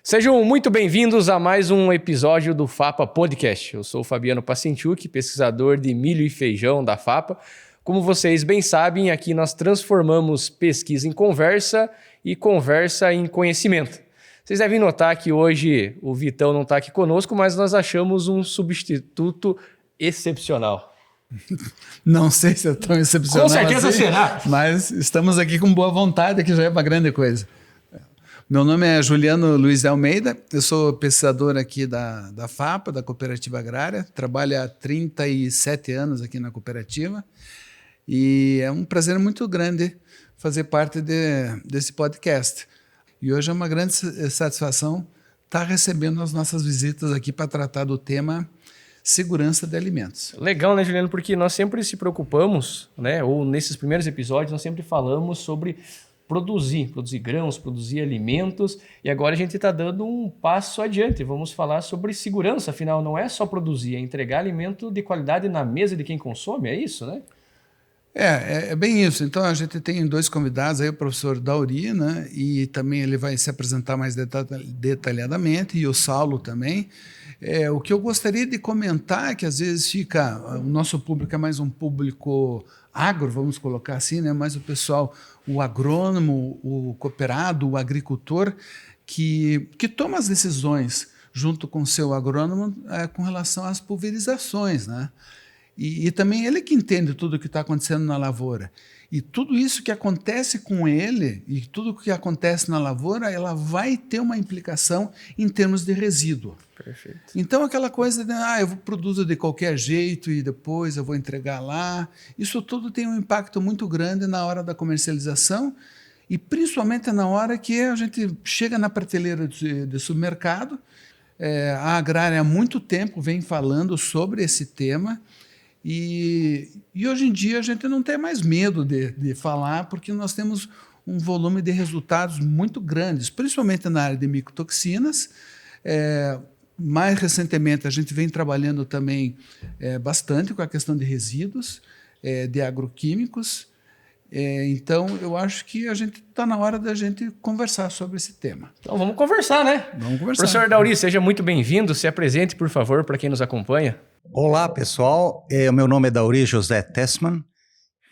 Sejam muito bem-vindos a mais um episódio do FAPA Podcast. Eu sou o Fabiano Pacentiuk, pesquisador de milho e feijão da FAPA. Como vocês bem sabem, aqui nós transformamos pesquisa em conversa e conversa em conhecimento. Vocês devem notar que hoje o Vitão não está aqui conosco, mas nós achamos um substituto excepcional. Não sei se é tão excepcional. Com certeza assim, será. Mas estamos aqui com boa vontade, que já é uma grande coisa. Meu nome é Juliano Luiz de Almeida, eu sou pesquisador aqui da FAPA, da Cooperativa Agrária, trabalho há 37 anos aqui na cooperativa e é um prazer muito grande fazer parte desse podcast. E hoje é uma grande satisfação estar recebendo as nossas visitas aqui para tratar do tema segurança de alimentos. Legal, né, Juliano? Porque nós sempre se preocupamos, né? Ou nesses primeiros episódios nós sempre falamos sobre produzir grãos, produzir alimentos, e agora a gente está dando um passo adiante. Vamos falar sobre segurança, afinal não é só produzir, é entregar alimento de qualidade na mesa de quem consome, é isso, né? É bem isso. Então a gente tem dois convidados aí, o professor Dauri, né? E também ele vai se apresentar mais detalhadamente, e o Saulo também. O que eu gostaria de comentar é que às vezes o nosso público é mais um público agro, vamos colocar assim, né? Mais o pessoal, o agrônomo, o cooperado, o agricultor, que toma as decisões junto com o seu agrônomo com relação às pulverizações, né? E também ele que entende tudo o que está acontecendo na lavoura. E tudo isso que acontece com ele, e tudo o que acontece na lavoura, ela vai ter uma implicação em termos de resíduo. Perfeito. Então, aquela coisa de, eu produzo de qualquer jeito e depois eu vou entregar lá, isso tudo tem um impacto muito grande na hora da comercialização e principalmente na hora que a gente chega na prateleira de supermercado. A Agrária há muito tempo vem falando sobre esse tema. E hoje em dia a gente não tem mais medo de falar, porque nós temos um volume de resultados muito grandes, principalmente na área de micotoxinas. Mais recentemente a gente vem trabalhando também bastante com a questão de resíduos, de agroquímicos. Então eu acho que a gente está na hora da gente conversar sobre esse tema. Então vamos conversar, né? Vamos conversar. Professor Dauri, seja muito bem-vindo, se apresente, por favor, para quem nos acompanha. Olá, pessoal. O meu nome é Dauri José Tessmann.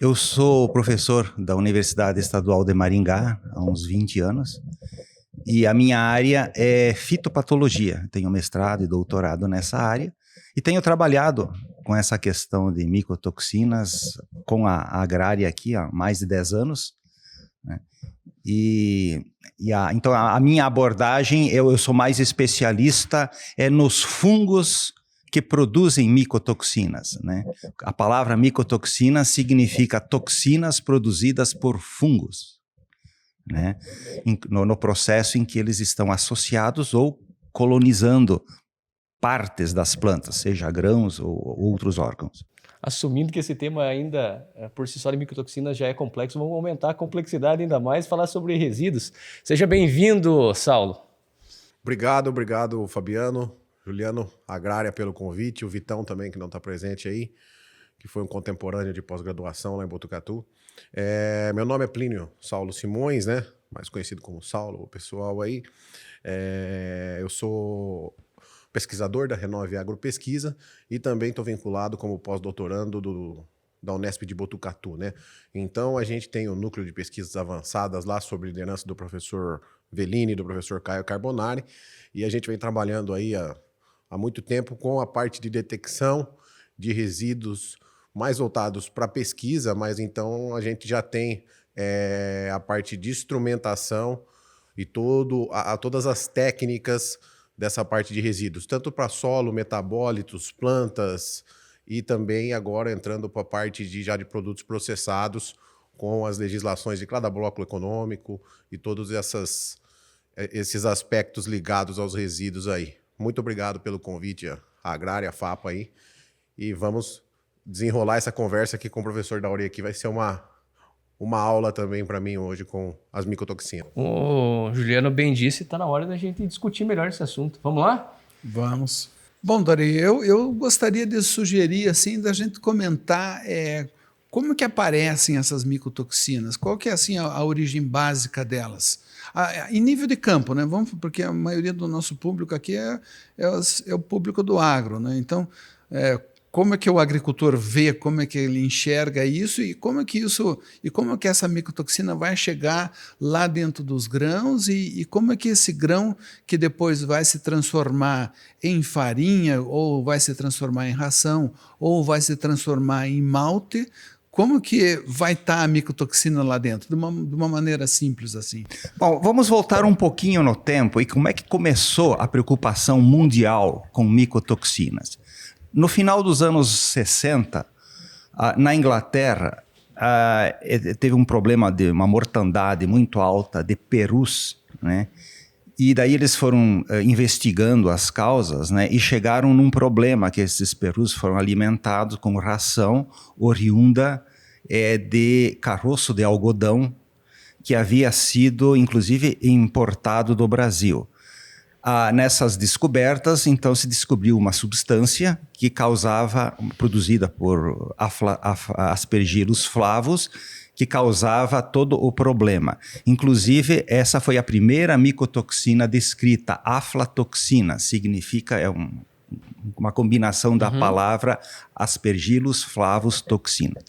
Eu sou professor da Universidade Estadual de Maringá há uns 20 anos. E a minha área é fitopatologia. Tenho mestrado e doutorado nessa área. E tenho trabalhado com essa questão de micotoxinas com a agrária aqui há mais de 10 anos. Né? Então, a minha abordagem, eu sou mais especialista nos fungos que produzem micotoxinas, né? A palavra micotoxina significa toxinas produzidas por fungos, né? No processo em que eles estão associados ou colonizando partes das plantas, seja grãos ou outros órgãos. Assumindo que esse tema ainda, por si só, de micotoxinas já é complexo, vamos aumentar a complexidade ainda mais e falar sobre resíduos. Seja bem-vindo, Saulo. Obrigado, Fabiano. Juliano Agrária pelo convite, o Vitão também, que não está presente aí, que foi um contemporâneo de pós-graduação lá em Botucatu. Meu nome é Plínio Saulo Simões, né? Mais conhecido como Saulo, o pessoal aí. Eu sou pesquisador da Renove Agropesquisa e também estou vinculado como pós-doutorando da Unesp de Botucatu, né? Então a gente tem o núcleo de pesquisas avançadas lá sob liderança do professor Velini e do professor Caio Carbonari, e a gente vem trabalhando aí há muito tempo com a parte de detecção de resíduos mais voltados para pesquisa, mas então a gente já tem a parte de instrumentação e todas as técnicas dessa parte de resíduos, tanto para solo, metabólitos, plantas e também agora entrando para a parte de produtos processados com as legislações de cada bloco econômico e todos esses aspectos ligados aos resíduos aí. Muito obrigado pelo convite à Agrária, à FAPA aí. E vamos desenrolar essa conversa aqui com o professor Dauri aqui. Vai ser uma aula também para mim hoje com as micotoxinas. O Juliano bem disse, está na hora da gente discutir melhor esse assunto. Vamos lá? Vamos. Bom, Dauri, eu gostaria de sugerir assim, da gente comentar como que aparecem essas micotoxinas, qual que é assim, a origem básica delas. Em nível de campo, né? Porque a maioria do nosso público aqui é o público do agro, né? Então, como é que o agricultor vê, como é que ele enxerga isso e como é que essa micotoxina vai chegar lá dentro dos grãos e como é que esse grão que depois vai se transformar em farinha ou vai se transformar em ração ou vai se transformar em malte, como que vai estar a micotoxina lá dentro? De uma maneira simples assim. Bom, vamos voltar um pouquinho no tempo e como é que começou a preocupação mundial com micotoxinas. No final dos anos 60, na Inglaterra, teve um problema de uma mortandade muito alta de perus, né? E daí eles foram investigando as causas, né? E chegaram num problema que esses perus foram alimentados com ração oriunda de caroço de algodão que havia sido, inclusive, importado do Brasil. Nessas descobertas, então, se descobriu uma substância que produzida por Aspergillus flavus, que causava todo o problema. Inclusive, essa foi a primeira micotoxina descrita, aflatoxina, significa, uma combinação da palavra Aspergillus flavus toxina.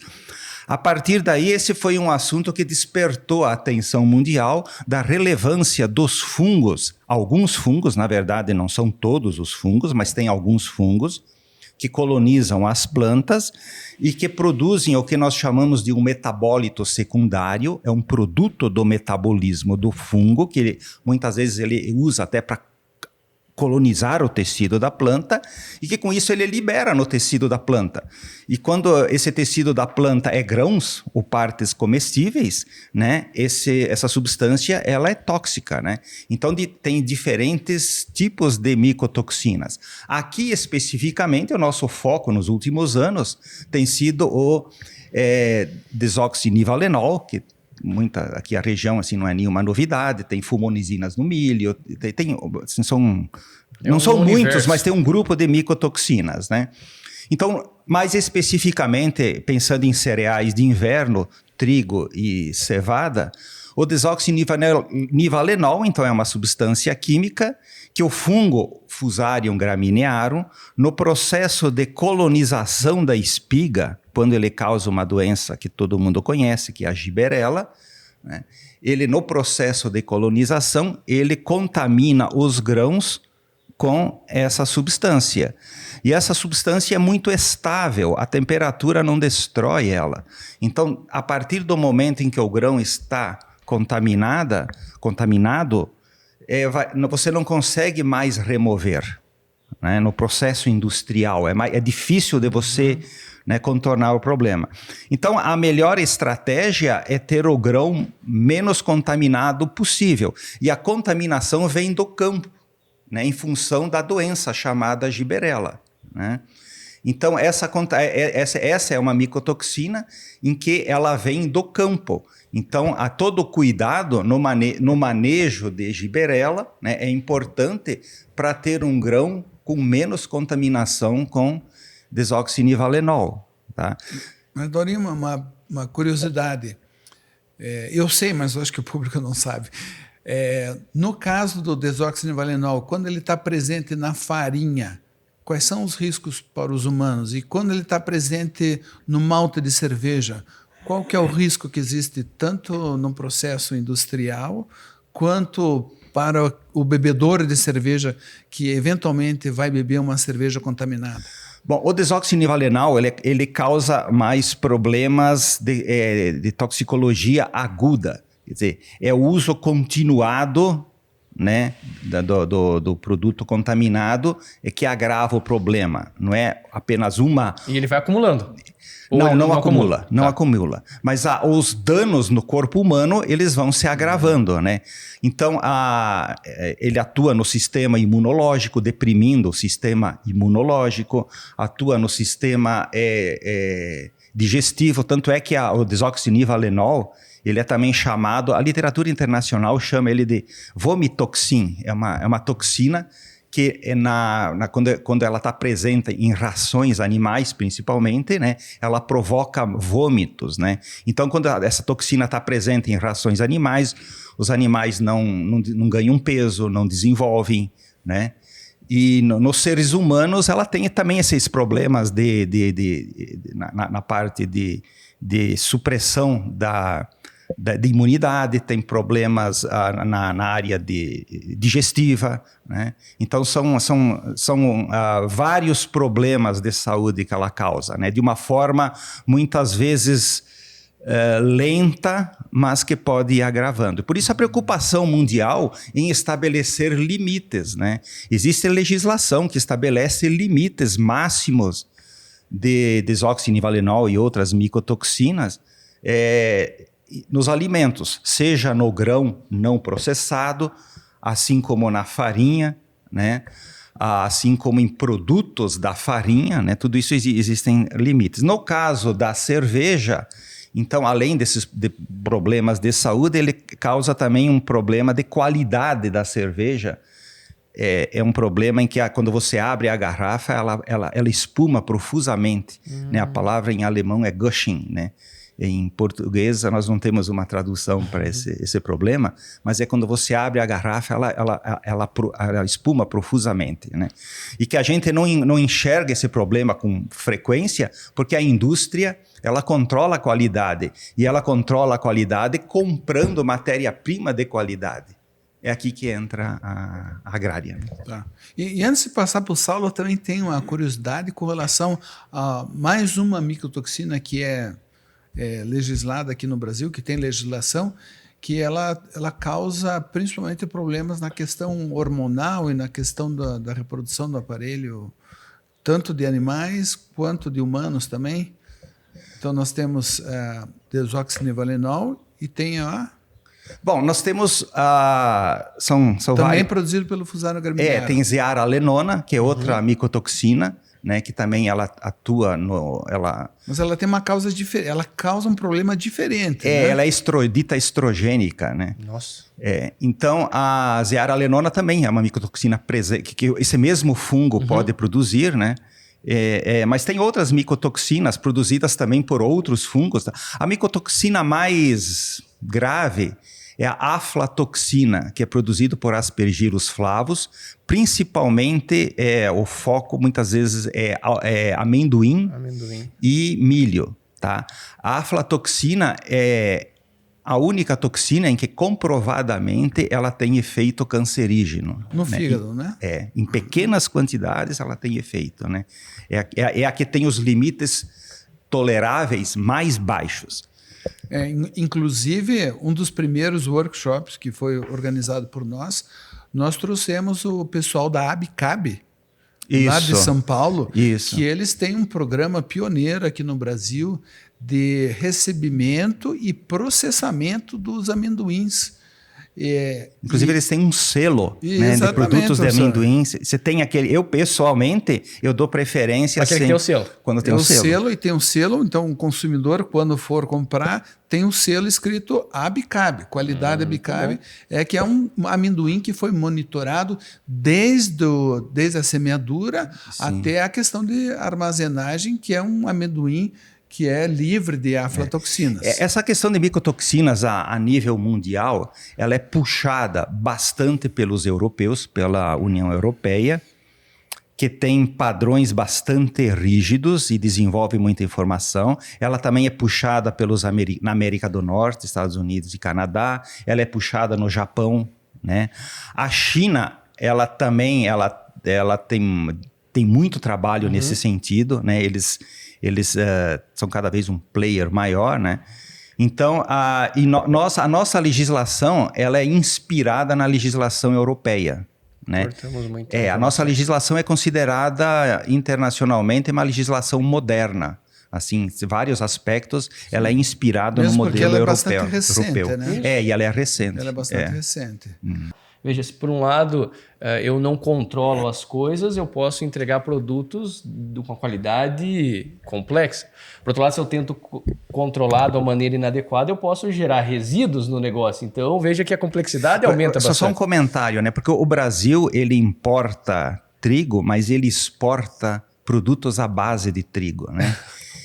A partir daí, esse foi um assunto que despertou a atenção mundial da relevância dos fungos. Alguns fungos, na verdade, não são todos os fungos, mas tem alguns fungos que colonizam as plantas e que produzem o que nós chamamos de um metabólito secundário, é um produto do metabolismo do fungo, que muitas vezes ele usa até para colonizar o tecido da planta e que com isso ele libera no tecido da planta. E quando esse tecido da planta é grãos ou partes comestíveis, né, essa substância ela é tóxica, né? Então tem diferentes tipos de micotoxinas. Aqui especificamente o nosso foco nos últimos anos tem sido o desoxinivalenol, que aqui a região assim, não é nenhuma novidade, tem fumonizinas no milho, assim, não são muitos, mas tem um grupo de micotoxinas, né? Então, mais especificamente, pensando em cereais de inverno, trigo e cevada, o desoxinivalenol, então, é uma substância química que o fungo Fusarium graminearum, no processo de colonização da espiga, quando ele causa uma doença que todo mundo conhece, que é a giberela, né? Ele, no processo de colonização, ele contamina os grãos com essa substância. E essa substância é muito estável, a temperatura não destrói ela. Então, a partir do momento em que o grão está contaminado, você não consegue mais remover, né? No processo industrial. É difícil de você, né, contornar o problema. Então, a melhor estratégia é ter o grão menos contaminado possível. E a contaminação vem do campo, né, em função da doença chamada giberela, né? Então, essa é uma micotoxina em que ela vem do campo. Então, a todo cuidado no manejo de giberela, né, é importante para ter um grão com menos contaminação com desoxinivalenol. Tá? Mas, Dorinha, uma curiosidade. Eu sei, mas eu acho que o público não sabe. No caso do desoxinivalenol, quando ele está presente na farinha, quais são os riscos para os humanos? E quando ele está presente no malte de cerveja, qual que é o risco que existe tanto no processo industrial quanto para o bebedor de cerveja que eventualmente vai beber uma cerveja contaminada? Bom, o desoxinivalenol ele causa mais problemas de toxicologia aguda. Quer dizer, é o uso continuado, né, do produto contaminado que agrava o problema. Não é apenas uma... E ele vai acumulando? Não acumula. Não acumula. Mas os danos no corpo humano, eles vão se agravando, né? Então, ele atua no sistema imunológico, deprimindo o sistema imunológico, atua no sistema digestivo, tanto é que o desoxinivalenol, ele é também chamado, a literatura internacional chama ele de vomitoxin, é uma toxina que quando ela está presente em rações animais, principalmente, né, ela provoca vômitos, né? Então, quando essa toxina está presente em rações animais, os animais não ganham peso, não desenvolvem, né? E nos seres humanos, ela tem também esses problemas na parte de supressão de imunidade, tem problemas na área digestiva, né? Então são vários problemas de saúde que ela causa, né? De uma forma muitas vezes lenta, mas que pode ir agravando. Por isso a preocupação mundial em estabelecer limites, né? Existe legislação que estabelece limites máximos de desoxinivalenol e outras micotoxinas nos alimentos, seja no grão não processado, assim como na farinha, né? Assim como em produtos da farinha, né? Tudo isso existem limites. No caso da cerveja, então, além desses problemas de saúde, ele causa também um problema de qualidade da cerveja. É um problema em que quando você abre a garrafa, ela espuma profusamente, né? A palavra em alemão é Gushing, né? Em português, nós não temos uma tradução para esse problema, mas é quando você abre a garrafa, ela espuma profusamente, né? E que a gente não enxerga esse problema com frequência, porque a indústria, ela controla a qualidade, e ela controla a qualidade comprando matéria-prima de qualidade. É aqui que entra a agrária. Né? Tá. E antes de passar para o Saulo, eu também tenho uma curiosidade com relação a mais uma micotoxina que é legislada aqui no Brasil, que tem legislação, que ela causa principalmente problemas na questão hormonal e na questão da reprodução do aparelho, tanto de animais quanto de humanos também. Então, nós temos desoxinivalenol e tem a... Bom, nós temos... são também vários... produzido pelo Fusarium graminearum. Tem zearalenona, que é outra micotoxina, né, que também ela atua Mas ela tem uma causa diferente, ela causa um problema diferente. Né? Ela é dita estrogênica, né? Nossa. Então, a zearalenona também é uma micotoxina presente, que esse mesmo fungo pode produzir, né? Mas tem outras micotoxinas produzidas também por outros fungos. Tá? A micotoxina mais grave é a aflatoxina, que é produzido por Aspergillus flavus, principalmente o foco muitas vezes é amendoim e milho. Tá? A aflatoxina é a única toxina em que comprovadamente ela tem efeito cancerígeno. No fígado, né? Em pequenas quantidades ela tem efeito. Né? É a que tem os limites toleráveis mais baixos. Inclusive, um dos primeiros workshops que foi organizado por nós trouxemos o pessoal da ABCAB, lá de São Paulo, que eles têm um programa pioneiro aqui no Brasil de recebimento e processamento dos amendoins. Inclusive, eles têm um selo, né, de produtos de amendoim. Você tem aquele... Eu, pessoalmente, eu dou preferência... Aquele que tem o selo. Quando tem o selo. E tem um selo, então o consumidor, quando for comprar, tem um selo escrito ABCAB, qualidade ABCAB, que é um amendoim que foi monitorado desde a semeadura até a questão de armazenagem, que é um amendoim que é livre de aflatoxinas. Essa questão de micotoxinas a nível mundial, ela é puxada bastante pelos europeus, pela União Europeia, que tem padrões bastante rígidos e desenvolve muita informação. Ela também é puxada na América do Norte, Estados Unidos e Canadá. Ela é puxada no Japão, né? A China, ela também tem muito trabalho nesse sentido, né? Eles são cada vez um player maior, né? Então, a nossa legislação, ela é inspirada na legislação europeia, né? A nossa legislação é considerada internacionalmente uma legislação moderna. Assim, em vários aspectos, ela é inspirada no modelo europeu. Mesmo porque ela é bastante recente, né? E ela é recente. Ela é bastante recente. Veja, se por um lado eu não controlo as coisas, eu posso entregar produtos com uma qualidade complexa. Por outro lado, se eu tento controlar de uma maneira inadequada, eu posso gerar resíduos no negócio. Então, veja que a complexidade aumenta bastante. Só um comentário, né? Porque o Brasil, ele importa trigo, mas ele exporta produtos à base de trigo, né?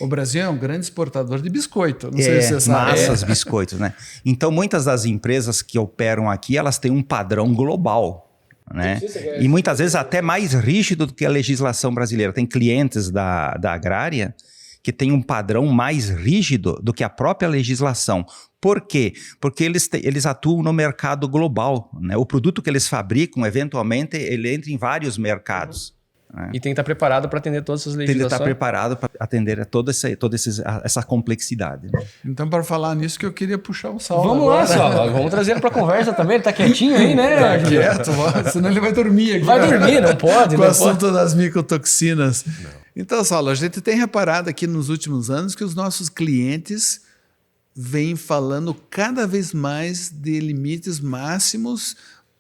O Brasil é um grande exportador de biscoito, não sei se você sabe. Massas, biscoitos, né? Então, muitas das empresas que operam aqui, elas têm um padrão global, né? E muitas vezes até mais rígido do que a legislação brasileira. Tem clientes da agrária que têm um padrão mais rígido do que a própria legislação. Por quê? Porque eles atuam no mercado global, né? O produto que eles fabricam, eventualmente, ele entra em vários mercados. E tem que estar preparado para atender todas essas legislações. Tem que estar preparado para atender a toda essa complexidade. Né? Então, para falar nisso, que eu queria puxar o Saulo. Vamos agora. lá, Saulo. Vamos trazer ele para conversa também. Ele está quietinho aí, né? Tá quieto, senão ele vai dormir aqui. Vai dormir, não pode. Com não o assunto pode. das micotoxinas. Não. Então, Saulo, a gente tem reparado aqui nos últimos anos que os nossos clientes vêm falando cada vez mais de limites máximos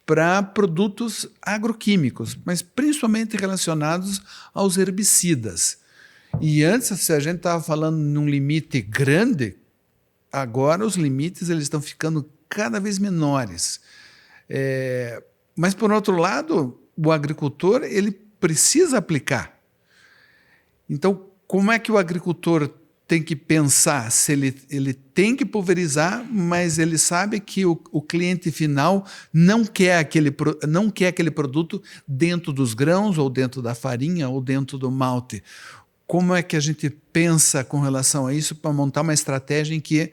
para produtos agroquímicos, mas principalmente relacionados aos herbicidas. E antes, se a gente estava falando num limite grande, agora os limites eles estão ficando cada vez menores. Mas, por outro lado, o agricultor ele precisa aplicar. Então, como é que o agricultor tem que pensar se ele tem que pulverizar, mas ele sabe que o cliente final não quer aquele produto dentro dos grãos, ou dentro da farinha, ou dentro do malte. Como é que a gente pensa com relação a isso para montar uma estratégia em que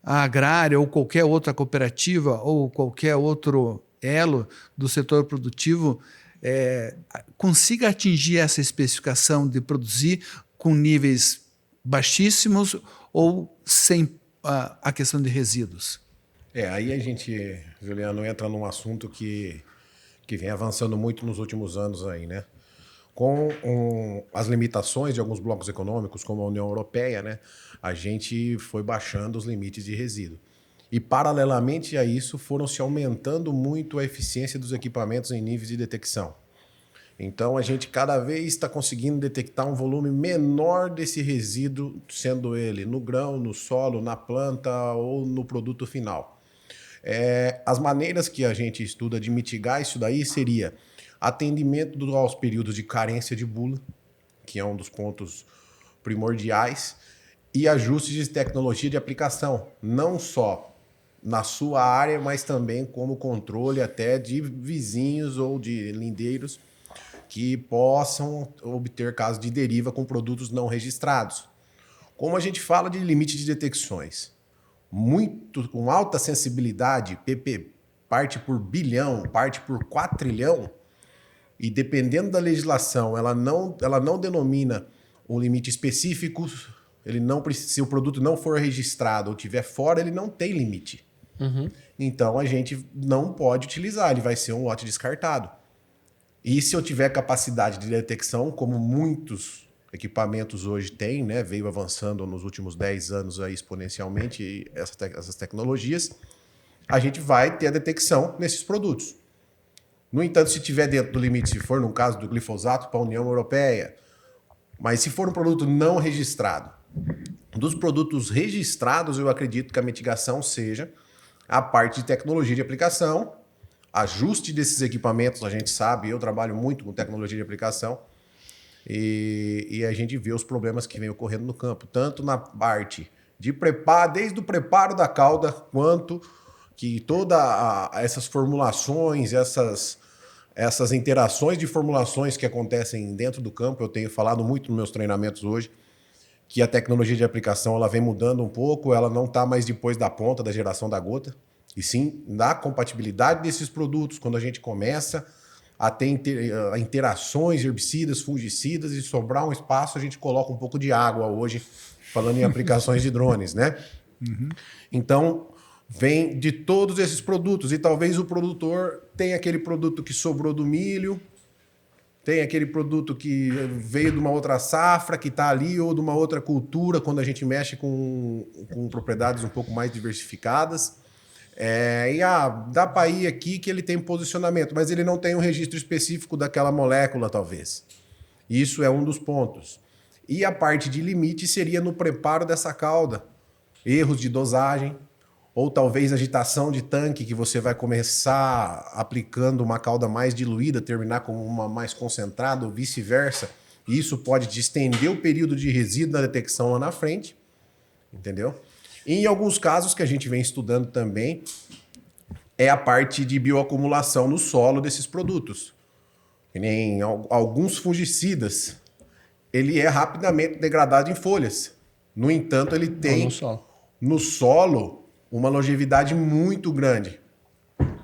a agrária, ou qualquer outra cooperativa, ou qualquer outro elo do setor produtivo consiga atingir essa especificação de produzir com níveis baixíssimos ou sem a questão de resíduos? Aí a gente, Juliano, entra num assunto que vem avançando muito nos últimos anos aí, né? Com as limitações de alguns blocos econômicos, como a União Europeia, né? A gente foi baixando os limites de resíduo. E, paralelamente a isso, foram se aumentando muito a eficiência dos equipamentos em níveis de detecção. Então, a gente cada vez está conseguindo detectar um volume menor desse resíduo, sendo ele no grão, no solo, na planta ou no produto final. As maneiras que a gente estuda de mitigar isso daí seria atendimento aos períodos de carência de bula, que é um dos pontos primordiais, e ajustes de tecnologia de aplicação, não só na sua área, mas também como controle até de vizinhos ou de lindeiros que possam obter casos de deriva com produtos não registrados. Como a gente fala de limite de detecções, com alta sensibilidade, PP parte por bilhão, parte por quatrilhão, e dependendo da legislação, ela não denomina um limite específico, se o produto não for registrado ou estiver fora, ele não tem limite. Uhum. Então a gente não pode utilizar, ele vai ser um lote descartado. E se eu tiver capacidade de detecção, como muitos equipamentos hoje têm, né, veio avançando nos últimos 10 anos aí exponencialmente essas tecnologias, a gente vai ter a detecção nesses produtos. No entanto, se tiver dentro do limite, se for no caso do glifosato para a União Europeia, mas se for um produto não registrado, dos produtos registrados, eu acredito que a mitigação seja a parte de tecnologia de aplicação, ajuste desses equipamentos, a gente sabe, eu trabalho muito com tecnologia de aplicação, e a gente vê os problemas que vem ocorrendo no campo, tanto na parte de preparo, desde o preparo da cauda, quanto que todas essas formulações, essas interações de formulações que acontecem dentro do campo, eu tenho falado muito nos meus treinamentos hoje, que a tecnologia de aplicação ela vem mudando um pouco, ela não está mais depois da ponta da geração da gota, e sim na compatibilidade desses produtos, quando a gente começa a ter interações herbicidas, fungicidas, e sobrar um espaço, a gente coloca um pouco de água hoje, falando em aplicações de drones, né? Uhum. Então, vem de todos esses produtos, e talvez o produtor tenha aquele produto que sobrou do milho, tem aquele produto que veio de uma outra safra, que está ali, ou de uma outra cultura, quando a gente mexe com propriedades um pouco mais diversificadas. Dá para ir aqui que ele tem posicionamento, mas ele não tem um registro específico daquela molécula, talvez. Isso é um dos pontos. E a parte de limite seria no preparo dessa calda. Erros de dosagem, ou talvez agitação de tanque, que você vai começar aplicando uma calda mais diluída, terminar com uma mais concentrada, ou vice-versa. Isso pode te estender o período de resíduo na detecção lá na frente, entendeu? E em alguns casos que a gente vem estudando também, é a parte de bioacumulação no solo desses produtos. Que nem alguns fungicidas, ele é rapidamente degradado em folhas. No entanto, ele tem no solo uma longevidade muito grande.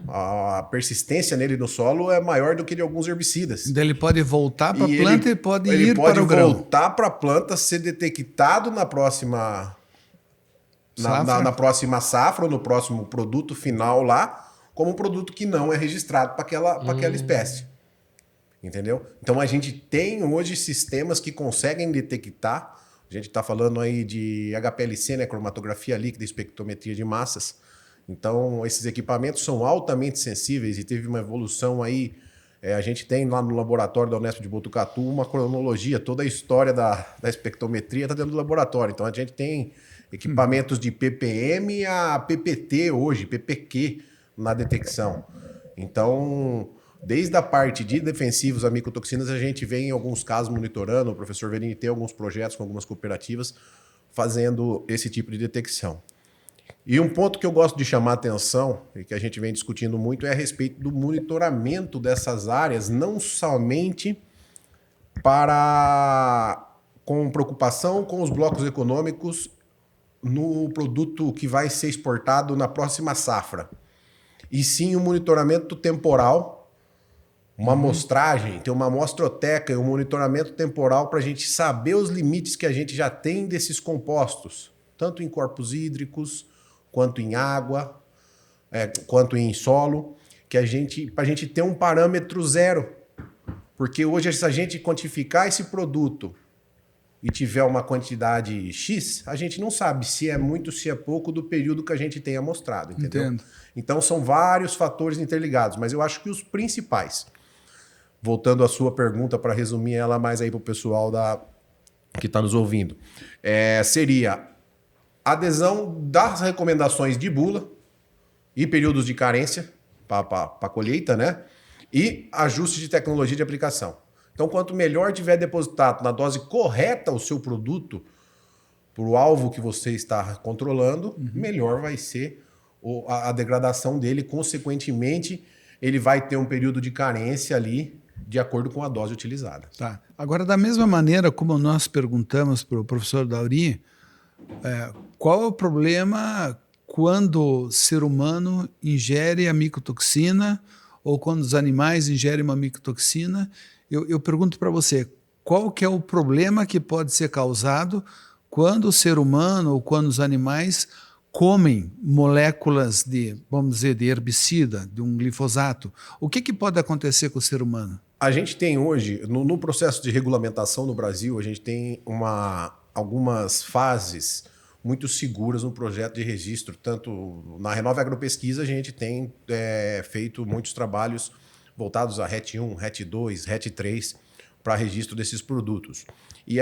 A persistência nele no solo é maior do que de alguns herbicidas. Então ele pode voltar para a planta e pode ir para o grão. Ele pode voltar para a planta, ser detectado na próxima na próxima safra ou no próximo produto final lá, como um produto que não é registrado para aquela espécie. Entendeu? Então a gente tem hoje sistemas que conseguem detectar. A gente está falando aí de HPLC, né, cromatografia líquida, espectrometria de massas. Então esses equipamentos são altamente sensíveis e teve uma evolução aí. A gente tem lá no laboratório da Unesp de Botucatu uma cronologia, toda a história da espectrometria está dentro do laboratório. Então a gente tem equipamentos de ppm a ppt hoje, ppq na detecção. Então, desde a parte de defensivos a micotoxinas, a gente vem em alguns casos monitorando, o professor Verini tem alguns projetos com algumas cooperativas fazendo esse tipo de detecção. E um ponto que eu gosto de chamar a atenção, e que a gente vem discutindo muito, é a respeito do monitoramento dessas áreas, não somente com preocupação com os blocos econômicos no produto que vai ser exportado na próxima safra, e sim o monitoramento temporal, uma amostragem, ter uma amostroteca e um monitoramento temporal para a gente saber os limites que a gente já tem desses compostos, tanto em corpos hídricos, quanto em água, quanto em solo, para a gente ter um parâmetro zero. Porque hoje, se a gente quantificar esse produto e tiver uma quantidade X, a gente não sabe se é muito, se é pouco do período que a gente tem amostrado. Entendeu? Entendo. Então, são vários fatores interligados, mas eu acho que os principais, voltando à sua pergunta, para resumir ela mais aí para o pessoal que está nos ouvindo, seria adesão das recomendações de bula e períodos de carência para colheita, né? E ajuste de tecnologia de aplicação. Então, quanto melhor tiver depositado na dose correta o seu produto para o alvo que você está controlando, melhor vai ser a degradação dele. Consequentemente, ele vai ter um período de carência ali de acordo com a dose utilizada. Tá. Agora, da mesma maneira como nós perguntamos para o professor Dauri, qual é o problema quando o ser humano ingere a micotoxina ou quando os animais ingerem uma micotoxina? Eu pergunto para você, qual que é o problema que pode ser causado quando o ser humano ou quando os animais comem moléculas vamos dizer, de herbicida, de um glifosato? O que pode acontecer com o ser humano? A gente tem hoje, no processo de regulamentação no Brasil, a gente tem algumas fases muito seguras no projeto de registro. Tanto na Renove Agropesquisa, a gente tem feito muitos trabalhos voltados a RET 1, RET 2, RET 3, para registro desses produtos. E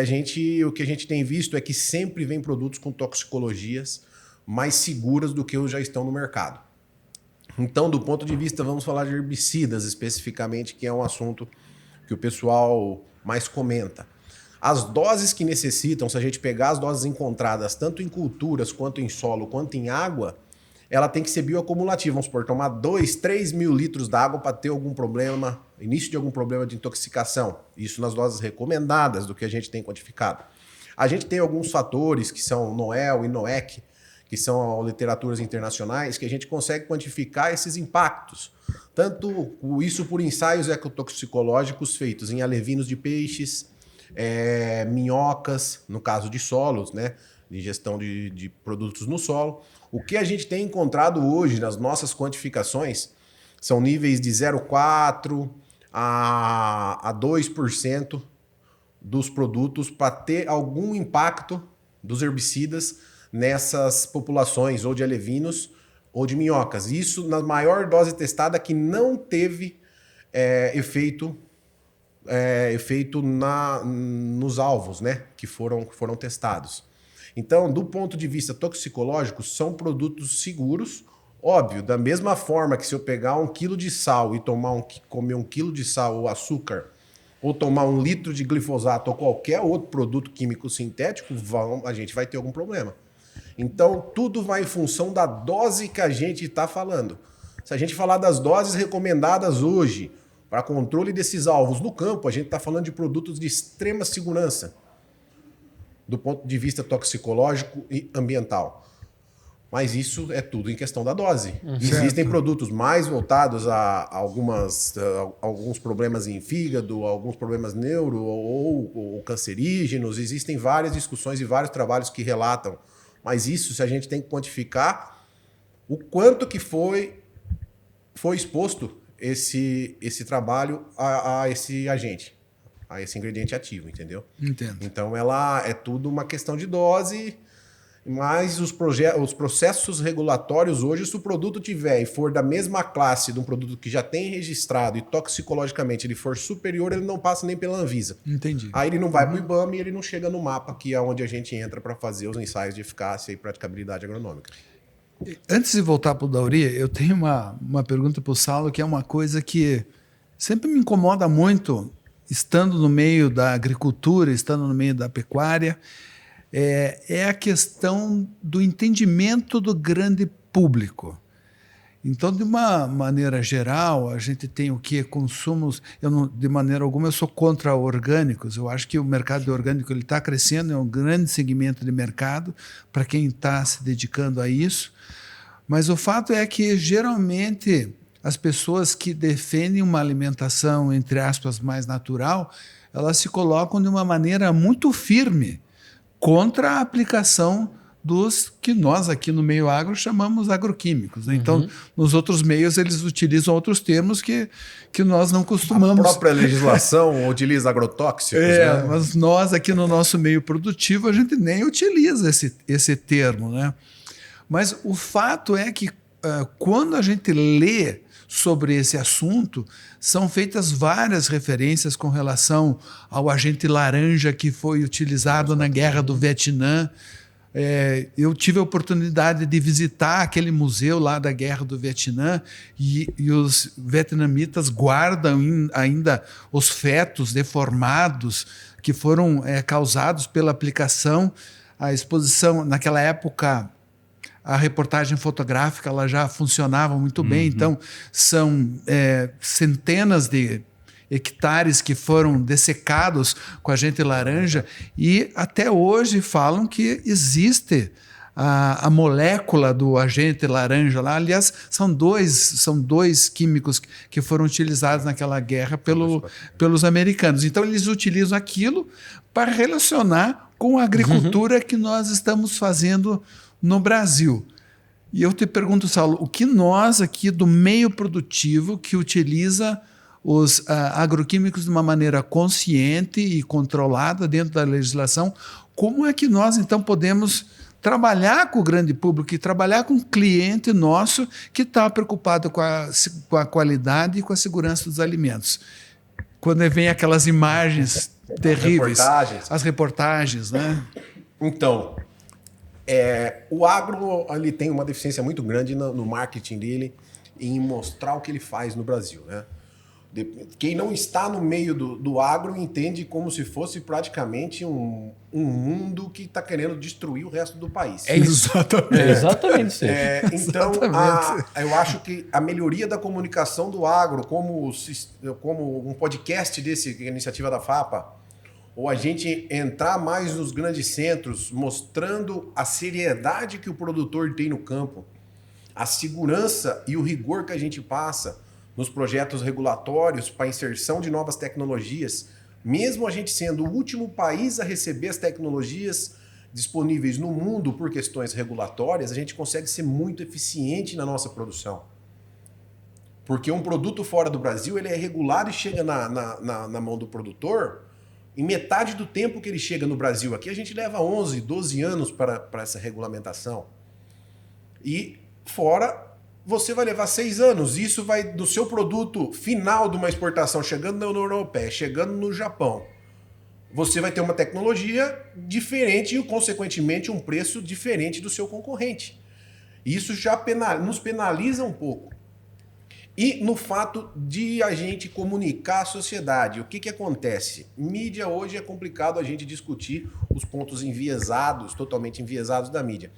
o que a gente tem visto é que sempre vem produtos com toxicologias mais seguras do que os já estão no mercado. Então, do ponto de vista, vamos falar de herbicidas especificamente, que é um assunto que o pessoal mais comenta. As doses que necessitam, se a gente pegar as doses encontradas tanto em culturas, quanto em solo, quanto em água, ela tem que ser bioacumulativa. Vamos supor, tomar 2, 3 mil litros d'água para ter algum problema, início de algum problema de intoxicação. Isso nas doses recomendadas do que a gente tem quantificado. A gente tem alguns fatores que são NOEL e NOEC, que são literaturas internacionais, que a gente consegue quantificar esses impactos. Tanto isso por ensaios ecotoxicológicos feitos em alevinos de peixes, minhocas, no caso de solos, né, de gestão de produtos no solo. O que a gente tem encontrado hoje nas nossas quantificações são níveis de 0,4% a 2% dos produtos para ter algum impacto dos herbicidas nessas populações ou de alevinos ou de minhocas. Isso na maior dose testada que não teve efeito nos alvos, né, que foram testados. Então, do ponto de vista toxicológico, são produtos seguros. Óbvio, da mesma forma que se eu pegar 1 quilo de sal e comer 1 quilo de sal ou açúcar, ou tomar 1 litro de glifosato ou qualquer outro produto químico sintético, a gente vai ter algum problema. Então, tudo vai em função da dose que a gente está falando. Se a gente falar das doses recomendadas hoje para controle desses alvos no campo, a gente está falando de produtos de extrema segurança, do ponto de vista toxicológico e ambiental. Mas isso é tudo em questão da dose. Existem produtos mais voltados a alguns problemas em fígado, alguns problemas neuro ou cancerígenos. Existem várias discussões e vários trabalhos que relatam. Mas isso, a gente tem que quantificar o quanto que foi exposto esse trabalho a esse agente, a esse ingrediente ativo, entendeu? Entendo. Então, ela é tudo uma questão de dose. Mas os processos regulatórios hoje, se o produto tiver e for da mesma classe de um produto que já tem registrado e toxicologicamente ele for superior, ele não passa nem pela Anvisa. Entendi. Aí ele não vai para o IBAMA e ele não chega no mapa, que é onde a gente entra para fazer os ensaios de eficácia e praticabilidade agronômica. Antes de voltar para o Dauri, eu tenho uma pergunta para o Saulo, que é uma coisa que sempre me incomoda muito, estando no meio da agricultura, estando no meio da pecuária. É a questão do entendimento do grande público. Então, de uma maneira geral, a gente tem o que? Consumos. De maneira alguma, eu sou contra orgânicos. Eu acho que o mercado orgânico está crescendo, é um grande segmento de mercado para quem está se dedicando a isso. Mas o fato é que, geralmente, as pessoas que defendem uma alimentação, entre aspas, mais natural, elas se colocam de uma maneira muito firme contra a aplicação dos que nós aqui no meio agro chamamos agroquímicos. Né? Então, nos outros meios, eles utilizam outros termos que nós não costumamos. A própria legislação utiliza agrotóxicos, né? Mas nós aqui no nosso meio produtivo, a gente nem utiliza esse termo. Né? Mas o fato é que quando a gente lê sobre esse assunto, são feitas várias referências com relação ao agente laranja que foi utilizado na Guerra do Vietnã. Eu tive a oportunidade de visitar aquele museu lá da Guerra do Vietnã e os vietnamitas guardam ainda os fetos deformados que foram causados pela aplicação. A exposição, naquela época, a reportagem fotográfica ela já funcionava muito bem, então são centenas de hectares que foram dessecados com agente laranja e até hoje falam que existe a molécula do agente laranja lá. Aliás, são dois químicos que foram utilizados naquela guerra pelos americanos. Então, eles utilizam aquilo para relacionar com a agricultura que nós estamos fazendo no Brasil. E eu te pergunto, Saulo, o que nós aqui do meio produtivo que utiliza os agroquímicos de uma maneira consciente e controlada dentro da legislação, como é que nós então podemos trabalhar com o grande público e trabalhar com o cliente nosso que está preocupado com a qualidade e com a segurança dos alimentos? Quando vem aquelas imagens terríveis, as reportagens, né? Então, o agro ele tem uma deficiência muito grande no marketing dele em mostrar o que ele faz no Brasil, né? Quem não está no meio do agro entende como se fosse praticamente um mundo que está querendo destruir o resto do país. É isso. Exatamente isso. Então, eu acho que a melhoria da comunicação do agro, como um podcast desse, que é a iniciativa da FAPA, ou a gente entrar mais nos grandes centros, mostrando a seriedade que o produtor tem no campo, a segurança e o rigor que a gente passa nos projetos regulatórios para a inserção de novas tecnologias, mesmo a gente sendo o último país a receber as tecnologias disponíveis no mundo por questões regulatórias, a gente consegue ser muito eficiente na nossa produção. Porque um produto fora do Brasil ele é regulado e chega na mão do produtor em metade do tempo que ele chega no Brasil. Aqui a gente leva 11, 12 anos para essa regulamentação. E Fora, você vai levar 6 anos. Isso vai do seu produto final de uma exportação, chegando na União Europeia, chegando no Japão. Você vai ter uma tecnologia diferente e, consequentemente, um preço diferente do seu concorrente. Isso já nos penaliza um pouco. E no fato de a gente comunicar à sociedade. O que acontece? Mídia hoje é complicado a gente discutir os pontos enviesados, totalmente enviesados da mídia.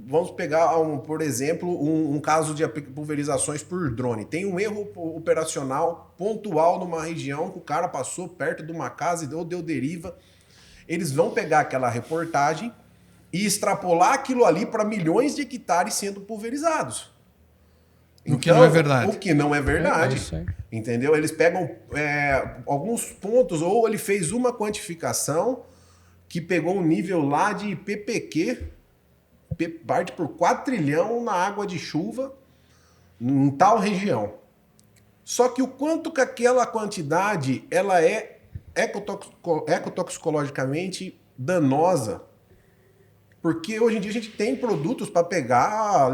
Vamos pegar, por exemplo, um caso de pulverizações por drone. Tem um erro operacional pontual numa região que o cara passou perto de uma casa ou deu deriva. Eles vão pegar aquela reportagem e extrapolar aquilo ali para milhões de hectares sendo pulverizados. O que não é verdade. O que não é verdade. Entendeu? Eles pegam alguns pontos, ou ele fez uma quantificação que pegou um nível lá de PPQ, parte por 4 trilhão na água de chuva em tal região. Só que o quanto que aquela quantidade ela é ecotoxicologicamente danosa. Porque hoje em dia a gente tem produtos para pegar,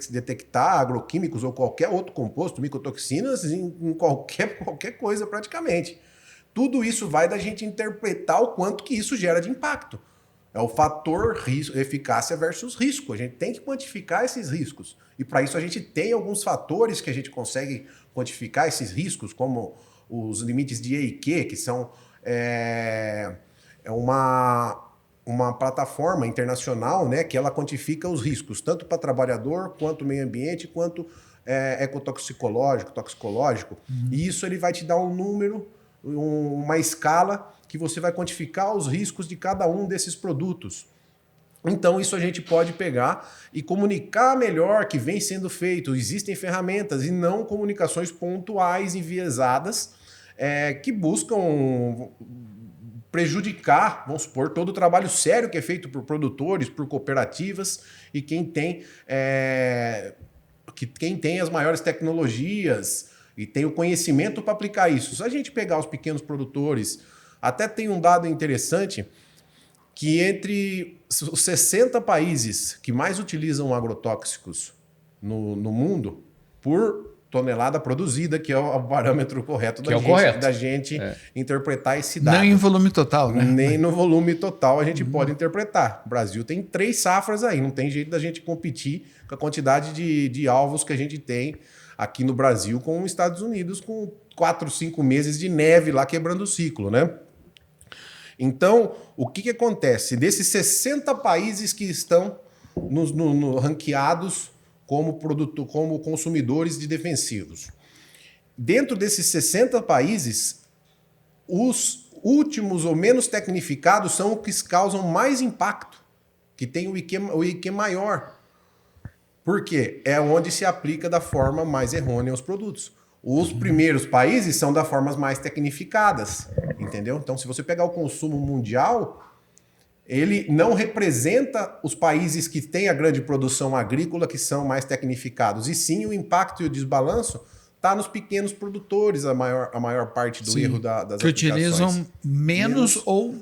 detectar agroquímicos ou qualquer outro composto, micotoxinas, em qualquer coisa praticamente. Tudo isso vai da gente interpretar o quanto que isso gera de impacto. É o fator eficácia versus risco. A gente tem que quantificar esses riscos. E para isso a gente tem alguns fatores que a gente consegue quantificar esses riscos, como os limites de EIQ, que são uma plataforma internacional, né, que ela quantifica os riscos, tanto para trabalhador, quanto meio ambiente, quanto ecotoxicológico, toxicológico. E isso ele vai te dar um número, uma escala que você vai quantificar os riscos de cada um desses produtos. Então isso a gente pode pegar e comunicar melhor que vem sendo feito. Existem ferramentas e não comunicações pontuais enviesadas que buscam prejudicar, vamos supor, todo o trabalho sério que é feito por produtores, por cooperativas e quem tem as maiores tecnologias e tem o conhecimento para aplicar isso. Se a gente pegar os pequenos produtores, até tem um dado interessante que entre os 60 países que mais utilizam agrotóxicos no mundo, por tonelada produzida, que é o parâmetro correto da gente interpretar esse dado. Nem em volume total, né? Nem no volume total a gente pode interpretar. O Brasil tem 3 safras aí, não tem jeito da gente competir com a quantidade de alvos que a gente tem aqui no Brasil com os Estados Unidos, com 4, 5 meses de neve lá quebrando o ciclo, né? Então, o que acontece? Desses 60 países que estão ranqueados como consumidores de defensivos. Dentro desses 60 países, os últimos ou menos tecnificados são os que causam mais impacto, que tem o IQ maior. Por quê? É onde se aplica da forma mais errônea os produtos. Os primeiros países são das formas mais tecnificadas, entendeu? Então, se você pegar o consumo mundial, ele não representa os países que têm a grande produção agrícola, que são mais tecnificados. E sim, o impacto e o desbalanço está nos pequenos produtores, a maior parte do erro das que utilizam menos ou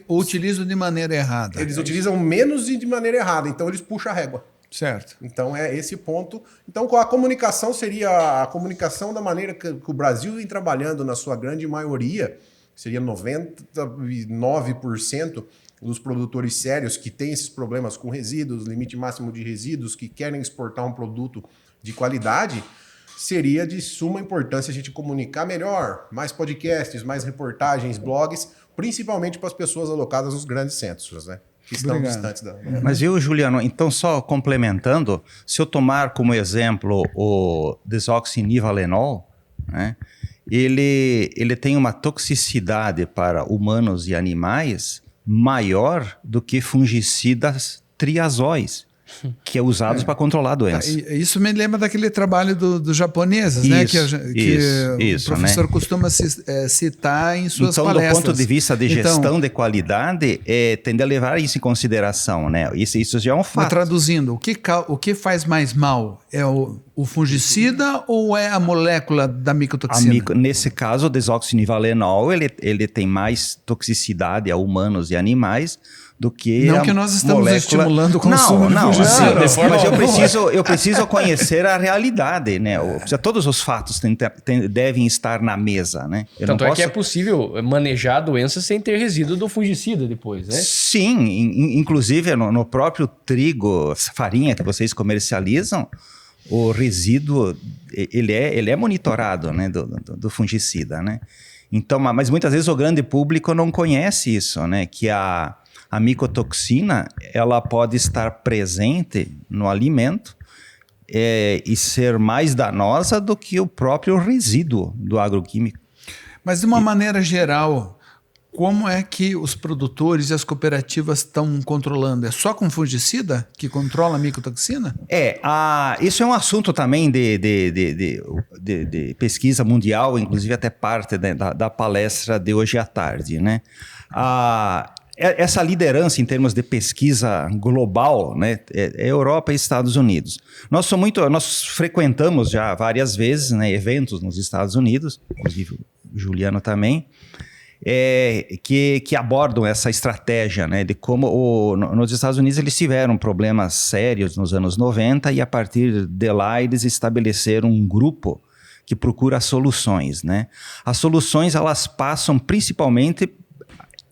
utilizam de maneira errada. Eles utilizam menos e de maneira errada, então eles puxam a régua. Certo. Então é esse ponto. Então a comunicação seria a comunicação da maneira que o Brasil vem trabalhando na sua grande maioria, seria 99% dos produtores sérios que têm esses problemas com resíduos, limite máximo de resíduos, que querem exportar um produto de qualidade, seria de suma importância a gente comunicar melhor, mais podcasts, mais reportagens, blogs, principalmente para as pessoas alocadas nos grandes centros, né? Que estão distantes da... Mas viu, Juliano, então só complementando, se eu tomar como exemplo o desoxinivalenol, né, ele tem uma toxicidade para humanos e animais maior do que fungicidas triazóis, que é usados para controlar a doença. Isso me lembra daquele trabalho dos japoneses, né? Que o professor costuma citar em suas palestras. Então, do ponto de vista de gestão de qualidade, tende a levar isso em consideração, né? Isso já é um fato. Mas traduzindo, o que faz mais mal é o O fungicida ou é a molécula da micotoxina? Nesse caso, o desoxinivalenol, ele tem mais toxicidade a humanos e animais do que não a que nós estamos molécula... estimulando o consumo de fungicida. Mas eu preciso conhecer a realidade, né? Todos os fatos devem estar na mesa, né? Tanto é que é possível manejar a doença sem ter resíduo do fungicida depois, né? Sim, inclusive no próprio trigo, farinha que vocês comercializam, o resíduo, ele é monitorado, né, do fungicida, né? Então, mas muitas vezes o grande público não conhece isso, né? Que a micotoxina, ela pode estar presente no alimento e ser mais danosa do que o próprio resíduo do agroquímico. Mas de uma maneira geral, como é que os produtores e as cooperativas estão controlando? É só com fungicida que controla a micotoxina? Isso é um assunto também de pesquisa mundial, inclusive até parte da palestra de hoje à tarde, né? Essa liderança em termos de pesquisa global, né, é Europa e Estados Unidos. Nós frequentamos já várias vezes, né, eventos nos Estados Unidos, inclusive o Juliano também, que abordam essa estratégia, né, de como nos Estados Unidos eles tiveram problemas sérios nos anos 90 e a partir de lá eles estabeleceram um grupo que procura soluções, né? As soluções, elas passam principalmente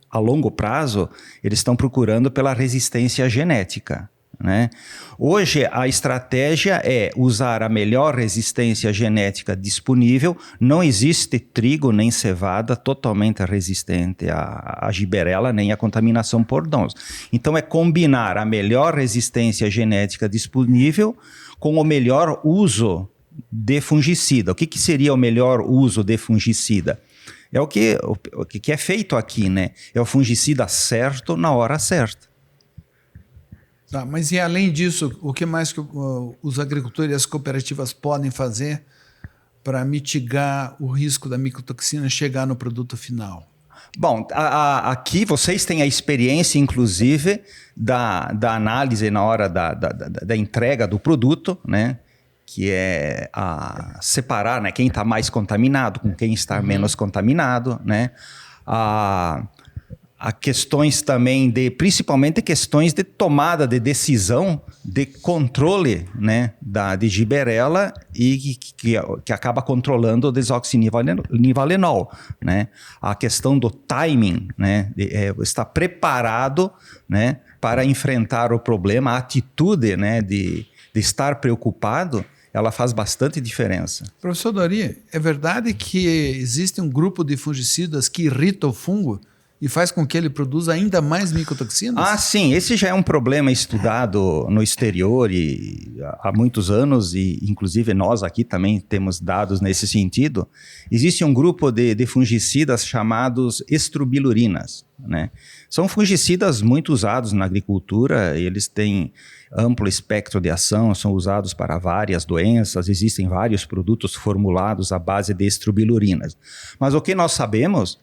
a longo prazo, eles estão procurando pela resistência genética, né? Hoje, a estratégia é usar a melhor resistência genética disponível. Não existe trigo nem cevada totalmente resistente à giberela nem à contaminação por dons. Então, é combinar a melhor resistência genética disponível com o melhor uso de fungicida. O que seria o melhor uso de fungicida? É o que é feito aqui, né? É o fungicida certo na hora certa. Tá, mas e além disso, o que mais que os agricultores e as cooperativas podem fazer para mitigar o risco da micotoxina chegar no produto final? Bom, aqui vocês têm a experiência, inclusive, da análise na hora da entrega do produto, né? Que é separar, né, quem está mais contaminado com quem está menos contaminado, né? Há questões também principalmente questões de tomada de decisão, de controle, né, de giberela e que acaba controlando o desoxinivalenol, né? A questão do timing, né, estar preparado, né, para enfrentar o problema, a atitude, né, de estar preocupado, ela faz bastante diferença. Professor Dori, é verdade que existe um grupo de fungicidas que irrita o fungo e faz com que ele produza ainda mais micotoxinas? Sim. Esse já é um problema estudado no exterior há muitos anos e, inclusive, nós aqui também temos dados nesse sentido. Existe um grupo de fungicidas chamados estrobilurinas, né? São fungicidas muito usados na agricultura, eles têm amplo espectro de ação, são usados para várias doenças, existem vários produtos formulados à base de estrobilurinas. Mas o que nós sabemos,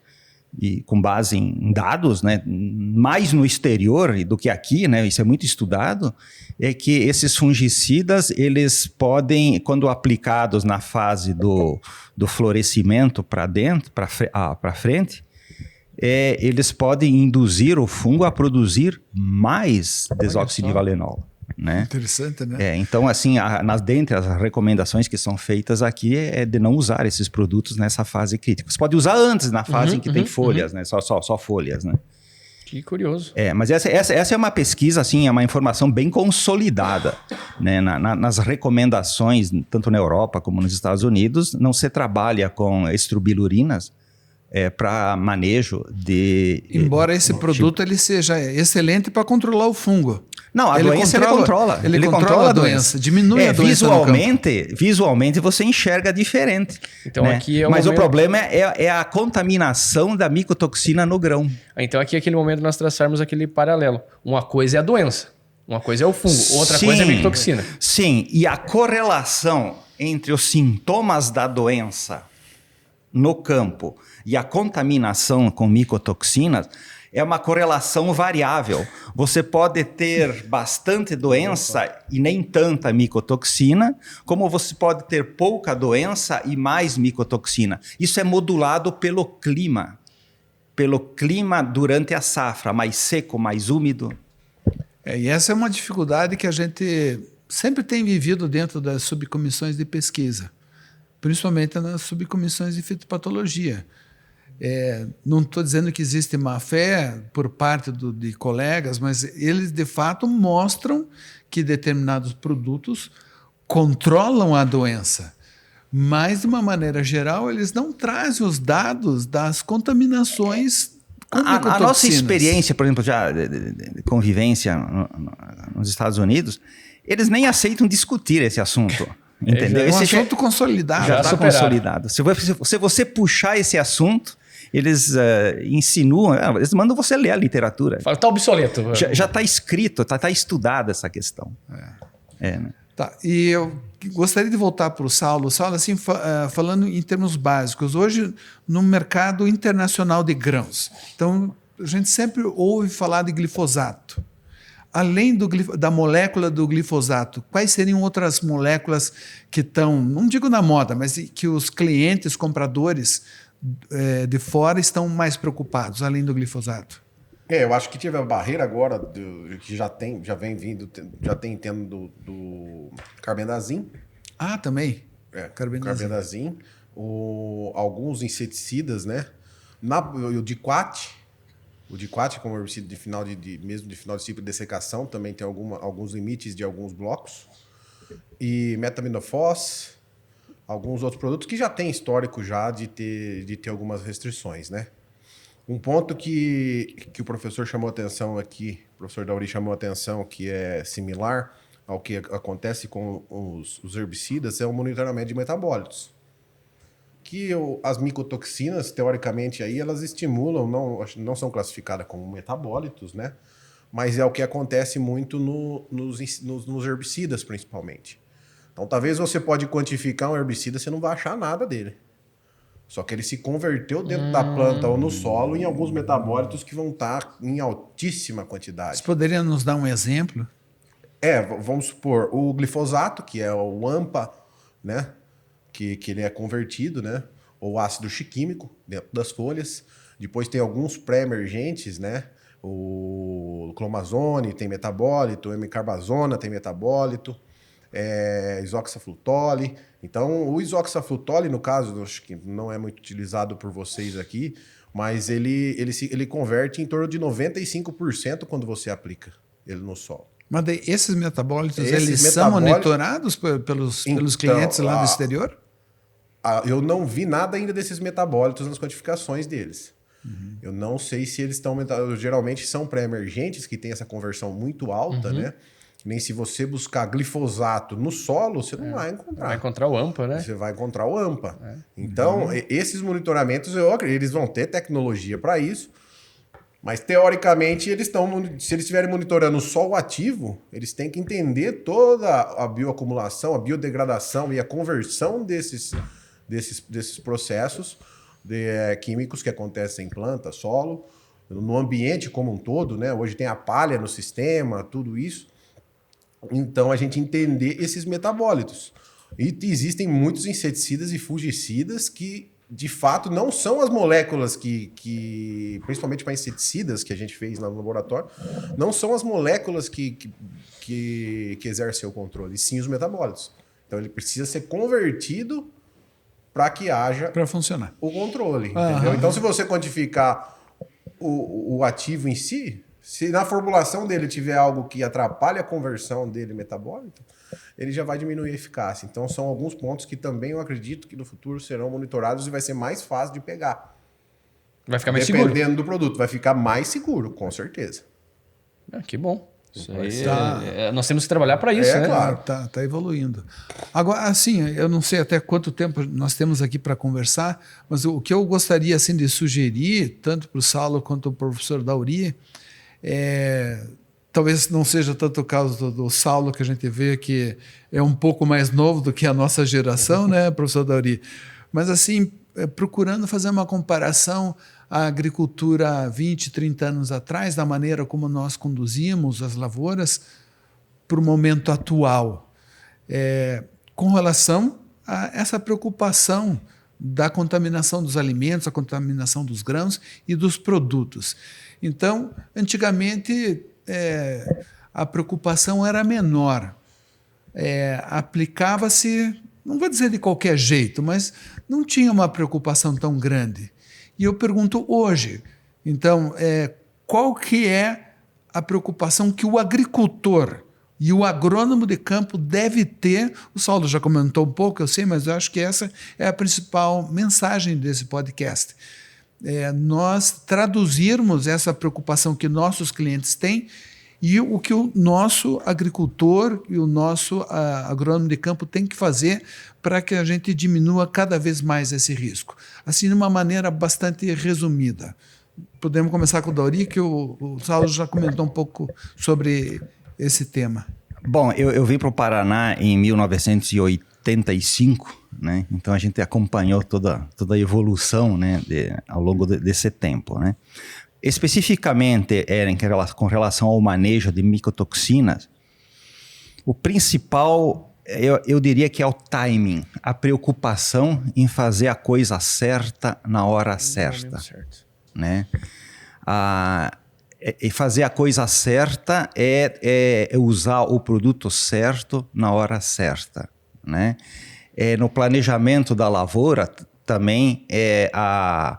e com base em dados, né, mais no exterior do que aqui, né, isso é muito estudado, é que esses fungicidas, eles podem, quando aplicados na fase do florescimento para dentro, para frente, eles podem induzir o fungo a produzir mais desoxinivalenol. Né? Interessante, né? Então, assim, dentre as recomendações que são feitas aqui é de não usar esses produtos nessa fase crítica. Você pode usar antes, na fase em que tem folhas, né? Só folhas, né? Que curioso. Mas essa é uma pesquisa, assim, é uma informação bem consolidada, né? Nas recomendações, tanto na Europa como nos Estados Unidos, não se trabalha com estrobilurinas para manejo de... Embora esse produto ele seja excelente para controlar o fungo. Não, a doença ele controla. Ele controla a doença, diminui a doença visualmente você enxerga diferente. Então, né? aqui Mas o problema é a contaminação da micotoxina no grão. Então aqui é aquele momento nós traçarmos aquele paralelo. Uma coisa é a doença, uma coisa é o fungo, outra coisa é a micotoxina. Sim, e a correlação entre os sintomas da doença no campo e a contaminação com micotoxinas é uma correlação variável. Você pode ter bastante doença e nem tanta micotoxina, como você pode ter pouca doença e mais micotoxina. Isso é modulado pelo clima durante a safra, mais seco, mais úmido. E essa é uma dificuldade que a gente sempre tem vivido dentro das subcomissões de pesquisa, principalmente nas subcomissões de fitopatologia. Não estou dizendo que existe má fé por parte de colegas, mas eles de fato mostram que determinados produtos controlam a doença. Mas, de uma maneira geral, eles não trazem os dados das contaminações com micotoxinas. A nossa experiência, por exemplo, já de convivência nos Estados Unidos, eles nem aceitam discutir esse assunto. Entendeu? É um assunto consolidado. Já está consolidado. Se você puxar esse assunto, eles insinuam, eles mandam você ler a literatura. Fala, está obsoleto. Já está escrito, está estudada essa questão. Né? Tá, e eu gostaria de voltar para o Saulo. Saulo, assim, falando em termos básicos, hoje no mercado internacional de grãos, então a gente sempre ouve falar de glifosato. Além da molécula do glifosato, quais seriam outras moléculas que estão, não digo na moda, mas que os clientes, compradores de fora estão mais preocupados, além do glifosato? Eu acho que tive a barreira agora, que já tem tendo do carbendazim. Ah, também. Carbendazim. Alguns inseticidas, né? O diquat. O diquat, como herbicida de final de ciclo de dessecação, também tem alguns limites de alguns blocos. E metaminofos, alguns outros produtos que já tem histórico já de ter algumas restrições, né? Um ponto que o professor chamou atenção aqui, o professor Dauri chamou atenção, que é similar ao que acontece com os herbicidas, é o monitoramento de metabólitos. Que as micotoxinas, teoricamente, aí, elas estimulam, não são classificadas como metabólitos, né? Mas é o que acontece muito nos herbicidas, principalmente. Então, talvez você pode quantificar um herbicida, você não vai achar nada dele. Só que ele se converteu dentro da planta ou no solo em alguns metabólitos que vão estar em altíssima quantidade. Você poderia nos dar um exemplo? Vamos supor, o glifosato, que é o AMPA, né? Que ele é convertido, né? Ou ácido chiquímico dentro das folhas. Depois tem alguns pré-emergentes, né? O clomazone tem metabólito, o M-carbazona tem metabólito, isoxaflutole. Então, o isoxaflutole, no caso, acho que não é muito utilizado por vocês aqui, mas ele converte em torno de 95% quando você aplica ele no solo. Mas daí, esses metabólitos, eles são monitorados pelos clientes lá do exterior? Eu não vi nada ainda desses metabólitos nas quantificações deles. Uhum. Eu não sei se eles estão... Geralmente são pré-emergentes, que tem essa conversão muito alta, né? Nem se você buscar glifosato no solo, você não vai encontrar. Vai encontrar o AMPA, né? Você vai encontrar o AMPA. Então, esses monitoramentos, eu acredito, eles vão ter tecnologia para isso, mas teoricamente, se eles estiverem monitorando só o ativo, eles têm que entender toda a bioacumulação, a biodegradação e a conversão desses processos químicos que acontecem em planta, solo, no ambiente como um todo, né? Hoje tem a palha no sistema, tudo isso. Então, a gente entender esses metabólitos. E existem muitos inseticidas e fungicidas que, de fato, não são as moléculas que principalmente para inseticidas que a gente fez lá no laboratório, não são as moléculas que exercem o controle, e sim os metabólitos. Então, ele precisa ser convertido para que haja para funcionar o controle. Entendeu? Então, se você quantificar o ativo em si, se na formulação dele tiver algo que atrapalhe a conversão dele metabólica, ele já vai diminuir a eficácia. Então, são alguns pontos que também eu acredito que no futuro serão monitorados e vai ser mais fácil de pegar. Vai ficar mais seguro. Dependendo do produto, vai ficar mais seguro, com certeza. Que bom. Isso aí nós temos que trabalhar para isso, né? Claro, tá evoluindo. Agora, assim, eu não sei até quanto tempo nós temos aqui para conversar, mas o que eu gostaria assim, de sugerir, tanto para o Saulo quanto para o professor Dauri, talvez não seja tanto o caso do Saulo, que a gente vê que é um pouco mais novo do que a nossa geração, né, professor Dauri? Mas, assim, procurando fazer uma comparação à agricultura 20, 30 anos atrás, da maneira como nós conduzimos as lavouras, para o momento atual, com relação a essa preocupação da contaminação dos alimentos, a contaminação dos grãos e dos produtos. Então, antigamente, a preocupação era menor. Aplicava-se, não vou dizer de qualquer jeito, mas não tinha uma preocupação tão grande. E eu pergunto hoje, então, qual que é a preocupação que o agricultor e o agrônomo de campo deve ter? O Saulo já comentou um pouco, eu sei, mas eu acho que essa é a principal mensagem desse podcast. Nós traduzirmos essa preocupação que nossos clientes têm e o que o nosso agricultor e o nosso agrônomo de campo tem que fazer para que a gente diminua cada vez mais esse risco. Assim, de uma maneira bastante resumida. Podemos começar com o Dauri, que o Saulo já comentou um pouco sobre esse tema. Bom, eu vim para o Paraná em 1985, né? Então a gente acompanhou toda a evolução, né, ao longo desse tempo, né? Especificamente com relação ao manejo de micotoxinas, o principal, eu diria que é o timing, a preocupação em fazer a coisa certa na hora certa, né? E fazer a coisa certa é usar o produto certo na hora certa, né? No planejamento da lavoura também a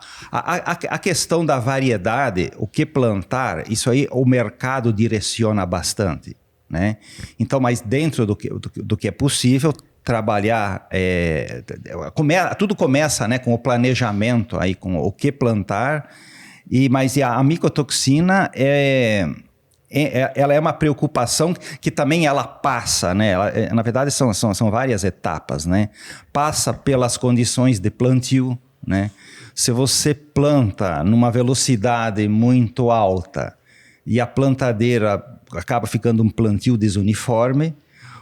questão da variedade, o que plantar, isso aí o mercado direciona bastante, né? Então, mas dentro do que é possível, trabalhar, tudo começa, né, com o planejamento, aí, com o que plantar. Mas a micotoxina ela é uma preocupação que também ela passa, né? Na verdade, são várias etapas, né? Passa pelas condições de plantio, né? Se você planta numa velocidade muito alta e a plantadeira acaba ficando um plantio desuniforme,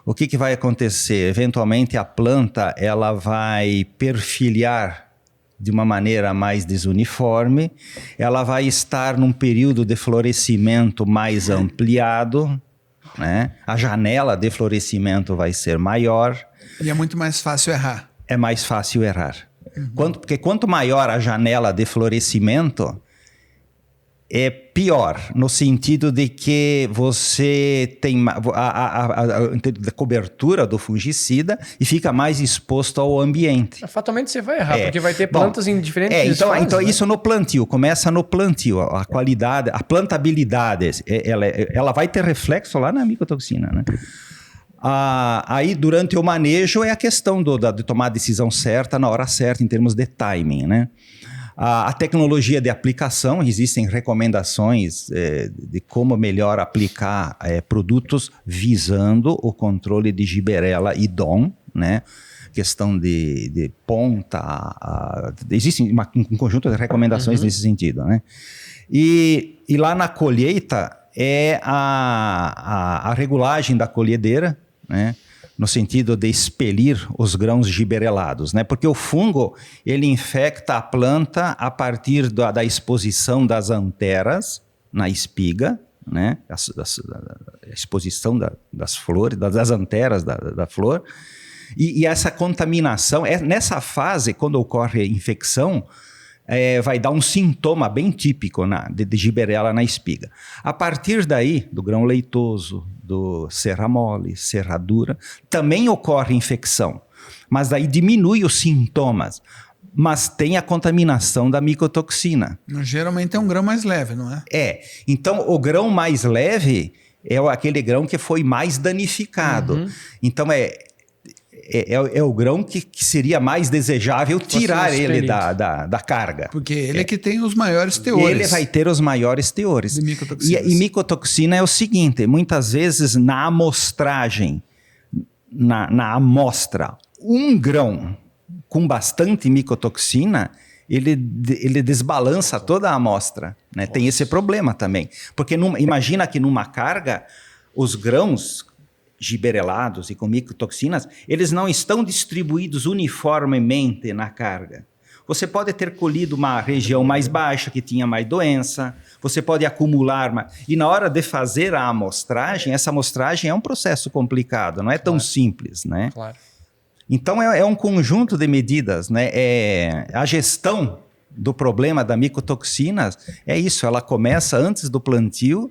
o que vai acontecer? Eventualmente a planta ela vai perfilhar de uma maneira mais desuniforme, ela vai estar num período de florescimento mais ampliado, né? A janela de florescimento vai ser maior. E é muito mais fácil errar. É mais fácil errar. Porque quanto maior a janela de florescimento, é pior, no sentido de que você tem a cobertura do fungicida e fica mais exposto ao ambiente. Fatalmente você vai errar, porque vai ter plantas em diferentes fases, então né? isso no plantio, começa no plantio, a qualidade, a plantabilidade, ela vai ter reflexo lá na micotoxina, né? Aí, durante o manejo, é a questão de tomar a decisão certa na hora certa, em termos de timing, né? A tecnologia de aplicação, existem recomendações de como melhor aplicar produtos visando o controle de Gibberella e DON, né? Questão de ponta, existe um conjunto de recomendações nesse sentido, né? E lá na colheita é a regulagem da colhedeira, né? No sentido de expelir os grãos gibberelados, né? Porque o fungo, ele infecta a planta a partir da exposição das anteras na espiga, né? A exposição das flores, das anteras da flor. E essa contaminação, nessa fase, quando ocorre a infecção, vai dar um sintoma bem típico de Gibberella na espiga. A partir daí, do grão leitoso, do serra mole, serradura, também ocorre infecção, mas daí diminui os sintomas, mas tem a contaminação da micotoxina. Geralmente é um grão mais leve, não é? Então o grão mais leve é aquele grão que foi mais danificado. Então é o grão que seria mais desejável tirar ele da carga. Porque ele é que tem os maiores teores. Ele vai ter os maiores teores. De micotoxinas. E micotoxina é o seguinte, muitas vezes na amostragem, na amostra, um grão com bastante micotoxina, ele desbalança toda a amostra, né? Tem esse problema também. Porque imagina que numa carga, os grãos gibberelados e com micotoxinas, eles não estão distribuídos uniformemente na carga. Você pode ter colhido uma região mais baixa, que tinha mais doença, você pode acumular mais. E na hora de fazer a amostragem, essa amostragem é um processo complicado, não é tão simples, né? Claro. Então é um conjunto de medidas, né? A gestão do problema da micotoxinas é isso, ela começa antes do plantio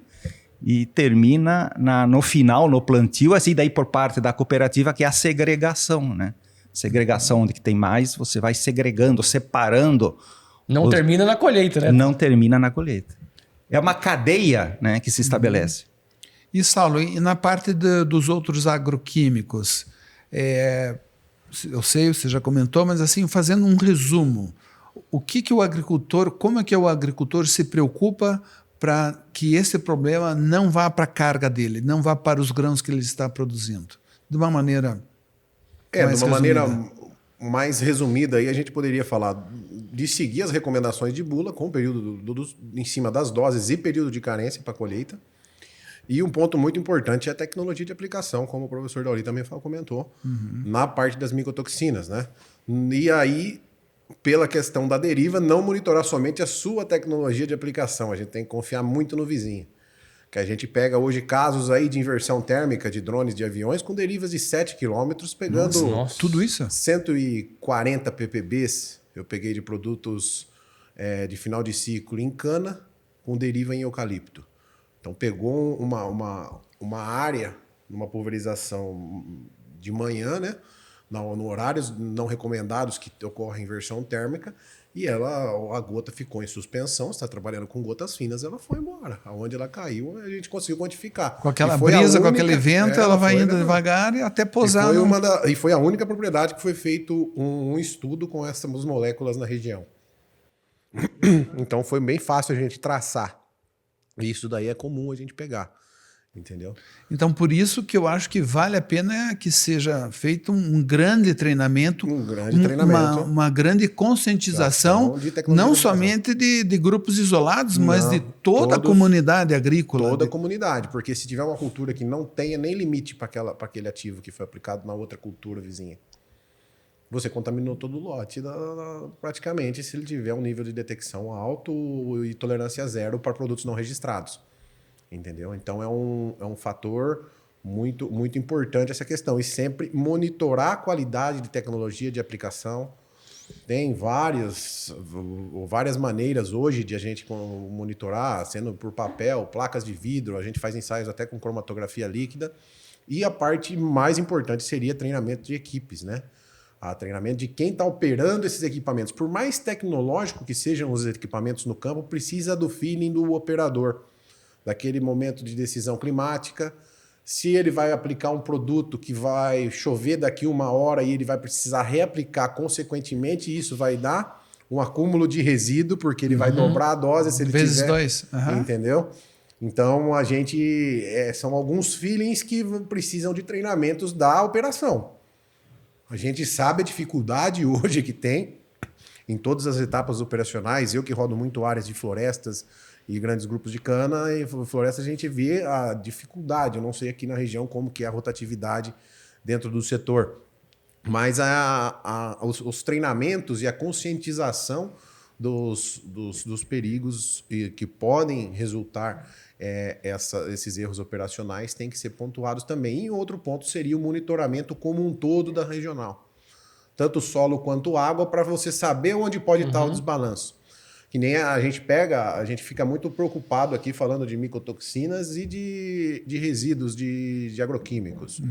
e termina no final, no plantio, assim, daí por parte da cooperativa, que é a segregação, né? Segregação, onde que tem mais, você vai segregando, separando. Não termina na colheita, né? Não termina na colheita. É uma cadeia, né, que se estabelece. E, Saulo, e na parte dos outros agroquímicos, eu sei, você já comentou, mas assim, fazendo um resumo, como é que o agricultor se preocupa para que esse problema não vá para a carga dele, não vá para os grãos que ele está produzindo? De uma maneira mais resumida, aí a gente poderia falar de seguir as recomendações de bula com o período em cima das doses e período de carência para colheita. E um ponto muito importante é a tecnologia de aplicação, como o professor Dauri também comentou, na parte das micotoxinas, né? E aí, pela questão da deriva, não monitorar somente a sua tecnologia de aplicação. A gente tem que confiar muito no vizinho. Que a gente pega hoje casos aí de inversão térmica de drones de aviões com derivas de 7 km, pegando tudo isso? 140 ppbs. Eu peguei de produtos de final de ciclo em cana com deriva em eucalipto. Então pegou uma área, numa pulverização de manhã, né? No horários não recomendados que ocorre inversão térmica, e a gota ficou em suspensão, está trabalhando com gotas finas, ela foi embora. Aonde ela caiu, a gente conseguiu quantificar. Com aquela brisa, com aquele vento, ela vai indo devagar e até pousar. E foi a única propriedade que foi feito um estudo com essas moléculas na região. Então foi bem fácil a gente traçar. E isso daí é comum a gente pegar. Entendeu? Então, por isso que eu acho que vale a pena que seja feito um grande treinamento, uma grande conscientização, não somente de grupos isolados, mas de toda a comunidade agrícola. Toda a comunidade, porque se tiver uma cultura que não tenha nem limite para aquele ativo que foi aplicado na outra cultura vizinha, você contaminou todo o lote praticamente, se ele tiver um nível de detecção alto e tolerância zero para produtos não registrados. Entendeu? Então é um fator muito, muito importante essa questão. E sempre monitorar a qualidade de tecnologia de aplicação. Tem várias maneiras hoje de a gente monitorar, sendo por papel, placas de vidro, a gente faz ensaios até com cromatografia líquida. E a parte mais importante seria treinamento de equipes, né? Treinamento de quem está operando esses equipamentos. Por mais tecnológico que sejam os equipamentos no campo, precisa do feeling do operador. Daquele momento de decisão climática, se ele vai aplicar um produto que vai chover daqui 1 hora e ele vai precisar reaplicar consequentemente, isso vai dar um acúmulo de resíduo, porque ele vai dobrar a dose se ele vezes tiver... 2. Entendeu? Então, a gente... são alguns feelings que precisam de treinamentos da operação. A gente sabe a dificuldade hoje que tem em todas as etapas operacionais. Eu que rodo muito áreas de florestas e grandes grupos de cana, e floresta a gente vê a dificuldade. Eu não sei aqui na região como que é a rotatividade dentro do setor, mas os treinamentos e a conscientização dos perigos que podem resultar esses erros operacionais tem que ser pontuados também. E outro ponto seria o monitoramento como um todo da regional, tanto solo quanto água, para você saber onde pode estar o desbalanço. Que nem a gente fica muito preocupado aqui falando de micotoxinas e de resíduos de agroquímicos.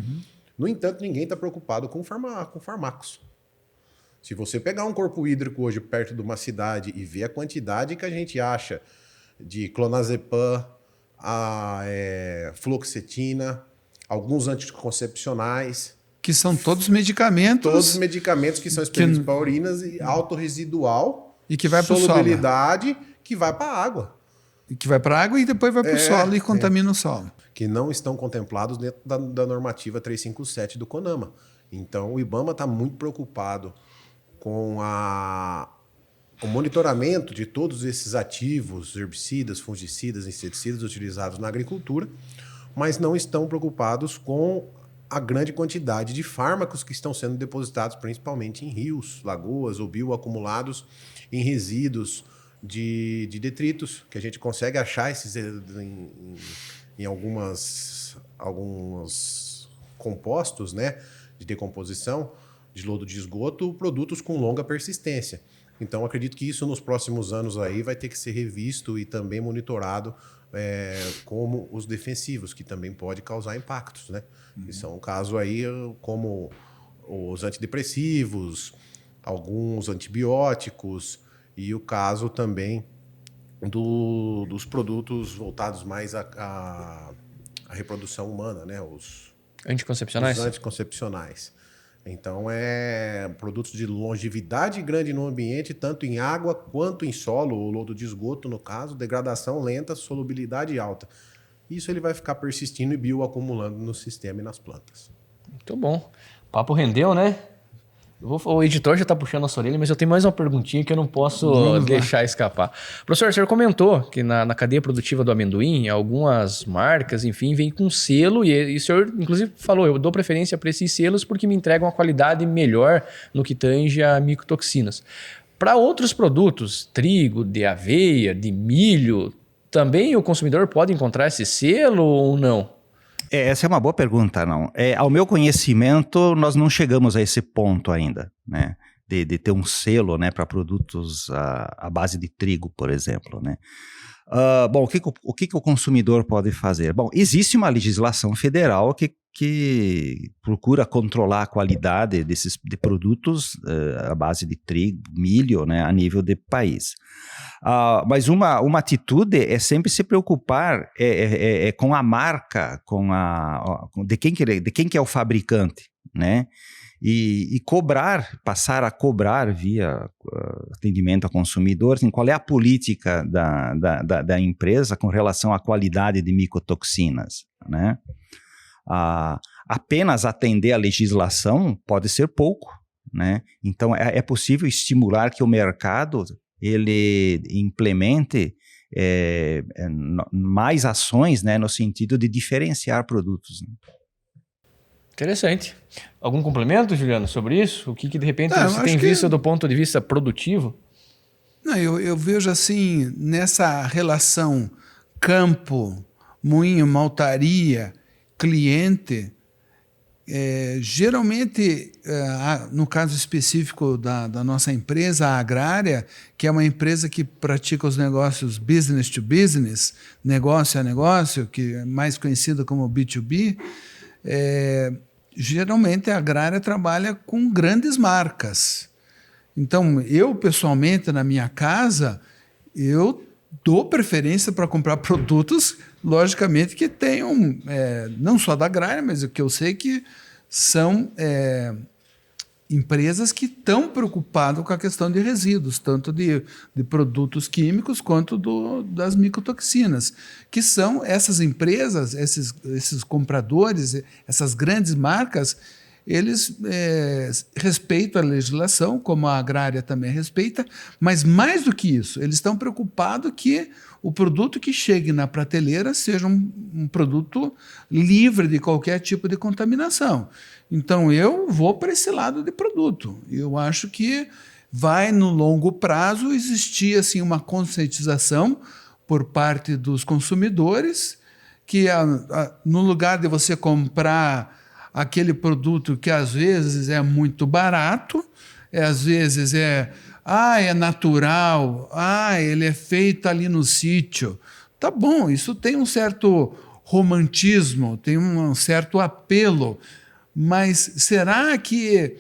No entanto, ninguém está preocupado com farmacos. Se você pegar um corpo hídrico hoje perto de uma cidade e ver a quantidade que a gente acha de clonazepam, fluoxetina, alguns anticoncepcionais... Que são todos medicamentos... Todos medicamentos que são expelidos para urinas e autorresidual... E que vai para o solo. Solubilidade que vai para a água. E que vai para a água e depois vai para o solo e contamina o solo. Que não estão contemplados dentro da normativa 357 do CONAMA. Então, o IBAMA está muito preocupado com o monitoramento de todos esses ativos, herbicidas, fungicidas, inseticidas utilizados na agricultura, mas não estão preocupados com a grande quantidade de fármacos que estão sendo depositados principalmente em rios, lagoas ou bioacumulados em resíduos de detritos, que a gente consegue achar esses em alguns compostos, né, de decomposição, de lodo de esgoto, produtos com longa persistência. Então, acredito que isso nos próximos anos aí vai ter que ser revisto e também monitorado como os defensivos, que também pode causar impactos, né? Que são um caso aí como os antidepressivos, alguns antibióticos e o caso também dos produtos voltados mais à reprodução humana, né? Os anticoncepcionais. Então, produtos de longevidade grande no ambiente, tanto em água quanto em solo, ou lodo de esgoto, no caso, degradação lenta, solubilidade alta. Isso ele vai ficar persistindo e bioacumulando no sistema e nas plantas. Muito bom. O papo rendeu, né? O editor já está puxando a sua orelha, mas eu tenho mais uma perguntinha que eu não posso deixar escapar. Professor, o senhor comentou que na cadeia produtiva do amendoim, algumas marcas, enfim, vêm com selo, e o senhor, inclusive, falou, eu dou preferência para esses selos porque me entregam uma qualidade melhor no que tange a micotoxinas. Para outros produtos, trigo, de aveia, de milho, também o consumidor pode encontrar esse selo ou não? Essa é uma boa pergunta, não. Ao meu conhecimento, nós não chegamos a esse ponto ainda, né? De ter um selo, né, para produtos à base de trigo, por exemplo, né? Bom, o que o consumidor pode fazer? Bom, existe uma legislação federal que procura controlar a qualidade de produtos à base de trigo, milho, né, a nível de país. Mas uma atitude é sempre se preocupar com a marca, de quem que é o fabricante, né? E passar a cobrar via atendimento a consumidores, qual é a política da empresa com relação à qualidade de micotoxinas, né? Apenas atender a legislação pode ser pouco, né? Então, é possível estimular que o mercado ele implemente mais ações, né, no sentido de diferenciar produtos, né? Interessante. Algum complemento, Juliano, sobre isso? O que de repente você tem visto do ponto de vista produtivo? Não, eu vejo assim, nessa relação campo, moinho, maltaria, cliente, geralmente, no caso específico da nossa empresa, a Agrária, que é uma empresa que pratica os negócios business to business, negócio a negócio, que é mais conhecido como B2B, geralmente a Agrária trabalha com grandes marcas. Então, eu, pessoalmente, na minha casa, eu dou preferência para comprar produtos, logicamente, que tenham, não só da Agrária, mas o que eu sei que são empresas que estão preocupadas com a questão de resíduos, tanto de produtos químicos quanto das micotoxinas, que são essas empresas, esses compradores, essas grandes marcas, eles respeitam a legislação, como a Agrária também respeita, mas mais do que isso, eles estão preocupados que o produto que chegue na prateleira seja um produto livre de qualquer tipo de contaminação. Então, eu vou para esse lado de produto. Eu acho que vai, no longo prazo, existir assim, uma conscientização por parte dos consumidores que, no lugar de você comprar aquele produto que às vezes é muito barato, às vezes é natural, ele é feito ali no sítio. Tá bom, isso tem um certo romantismo, tem um certo apelo, mas será que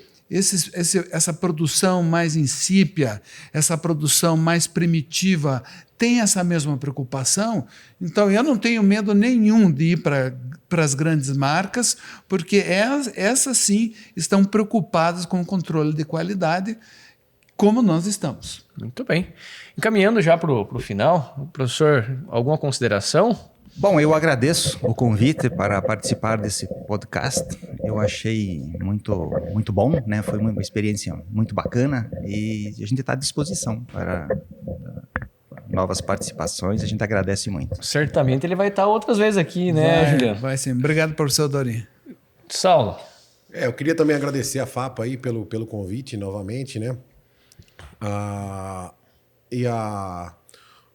essa produção mais insípida, essa produção mais primitiva, tem essa mesma preocupação? Então, eu não tenho medo nenhum de ir para as grandes marcas, porque essas sim estão preocupadas com o controle de qualidade, como nós estamos. Muito bem. Encaminhando já para o final, professor, alguma consideração? Bom, eu agradeço o convite para participar desse podcast. Eu achei muito bom, né? Foi uma experiência muito bacana e a gente está à disposição para novas participações. A gente agradece muito. Certamente ele vai estar outras vezes aqui, né, Juliano? Vai sim. Obrigado, professor Dorinho. Saulo. Eu queria também agradecer a FAPA aí pelo convite novamente, né?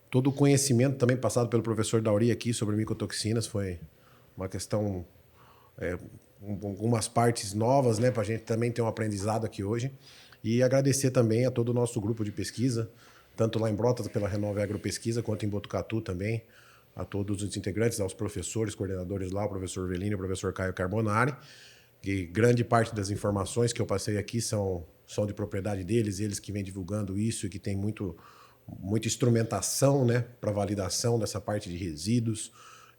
Todo o conhecimento também passado pelo professor Dauri aqui sobre micotoxinas foi uma questão, algumas partes novas, né? Para a gente também ter um aprendizado aqui hoje. E agradecer também a todo o nosso grupo de pesquisa, tanto lá em Brotas pela Renove Agropesquisa, quanto em Botucatu também, a todos os integrantes, aos professores, coordenadores lá, o professor Velini e o professor Caio Carbonari, que grande parte das informações que eu passei aqui são de propriedade deles, eles que vêm divulgando isso e que tem muita instrumentação, né, para validação dessa parte de resíduos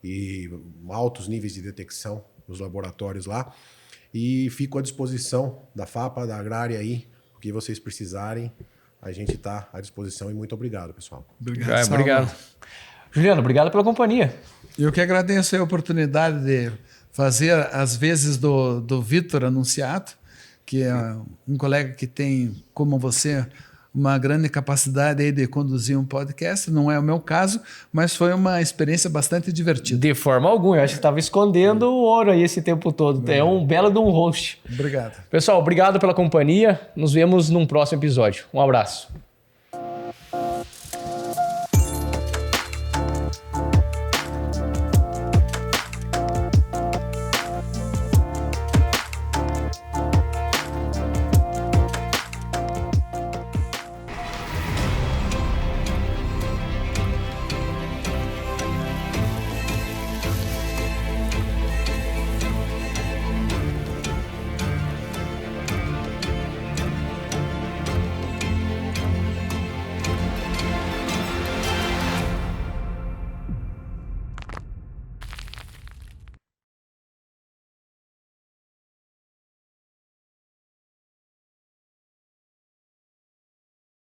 e altos níveis de detecção nos laboratórios lá. E fico à disposição da FAPA, da Agrária aí, o que vocês precisarem, a gente está à disposição e muito obrigado, pessoal. Obrigado. Obrigado. Juliano, obrigado pela companhia. Eu que agradeço a oportunidade de fazer as vezes do Vitor Anunciato, que é um colega que tem, como você, uma grande capacidade aí de conduzir um podcast. Não é o meu caso, mas foi uma experiência bastante divertida. De forma alguma, eu acho que estava escondendo o ouro aí esse tempo todo. É um belo de um host. Obrigado. Pessoal, obrigado pela companhia. Nos vemos num próximo episódio. Um abraço.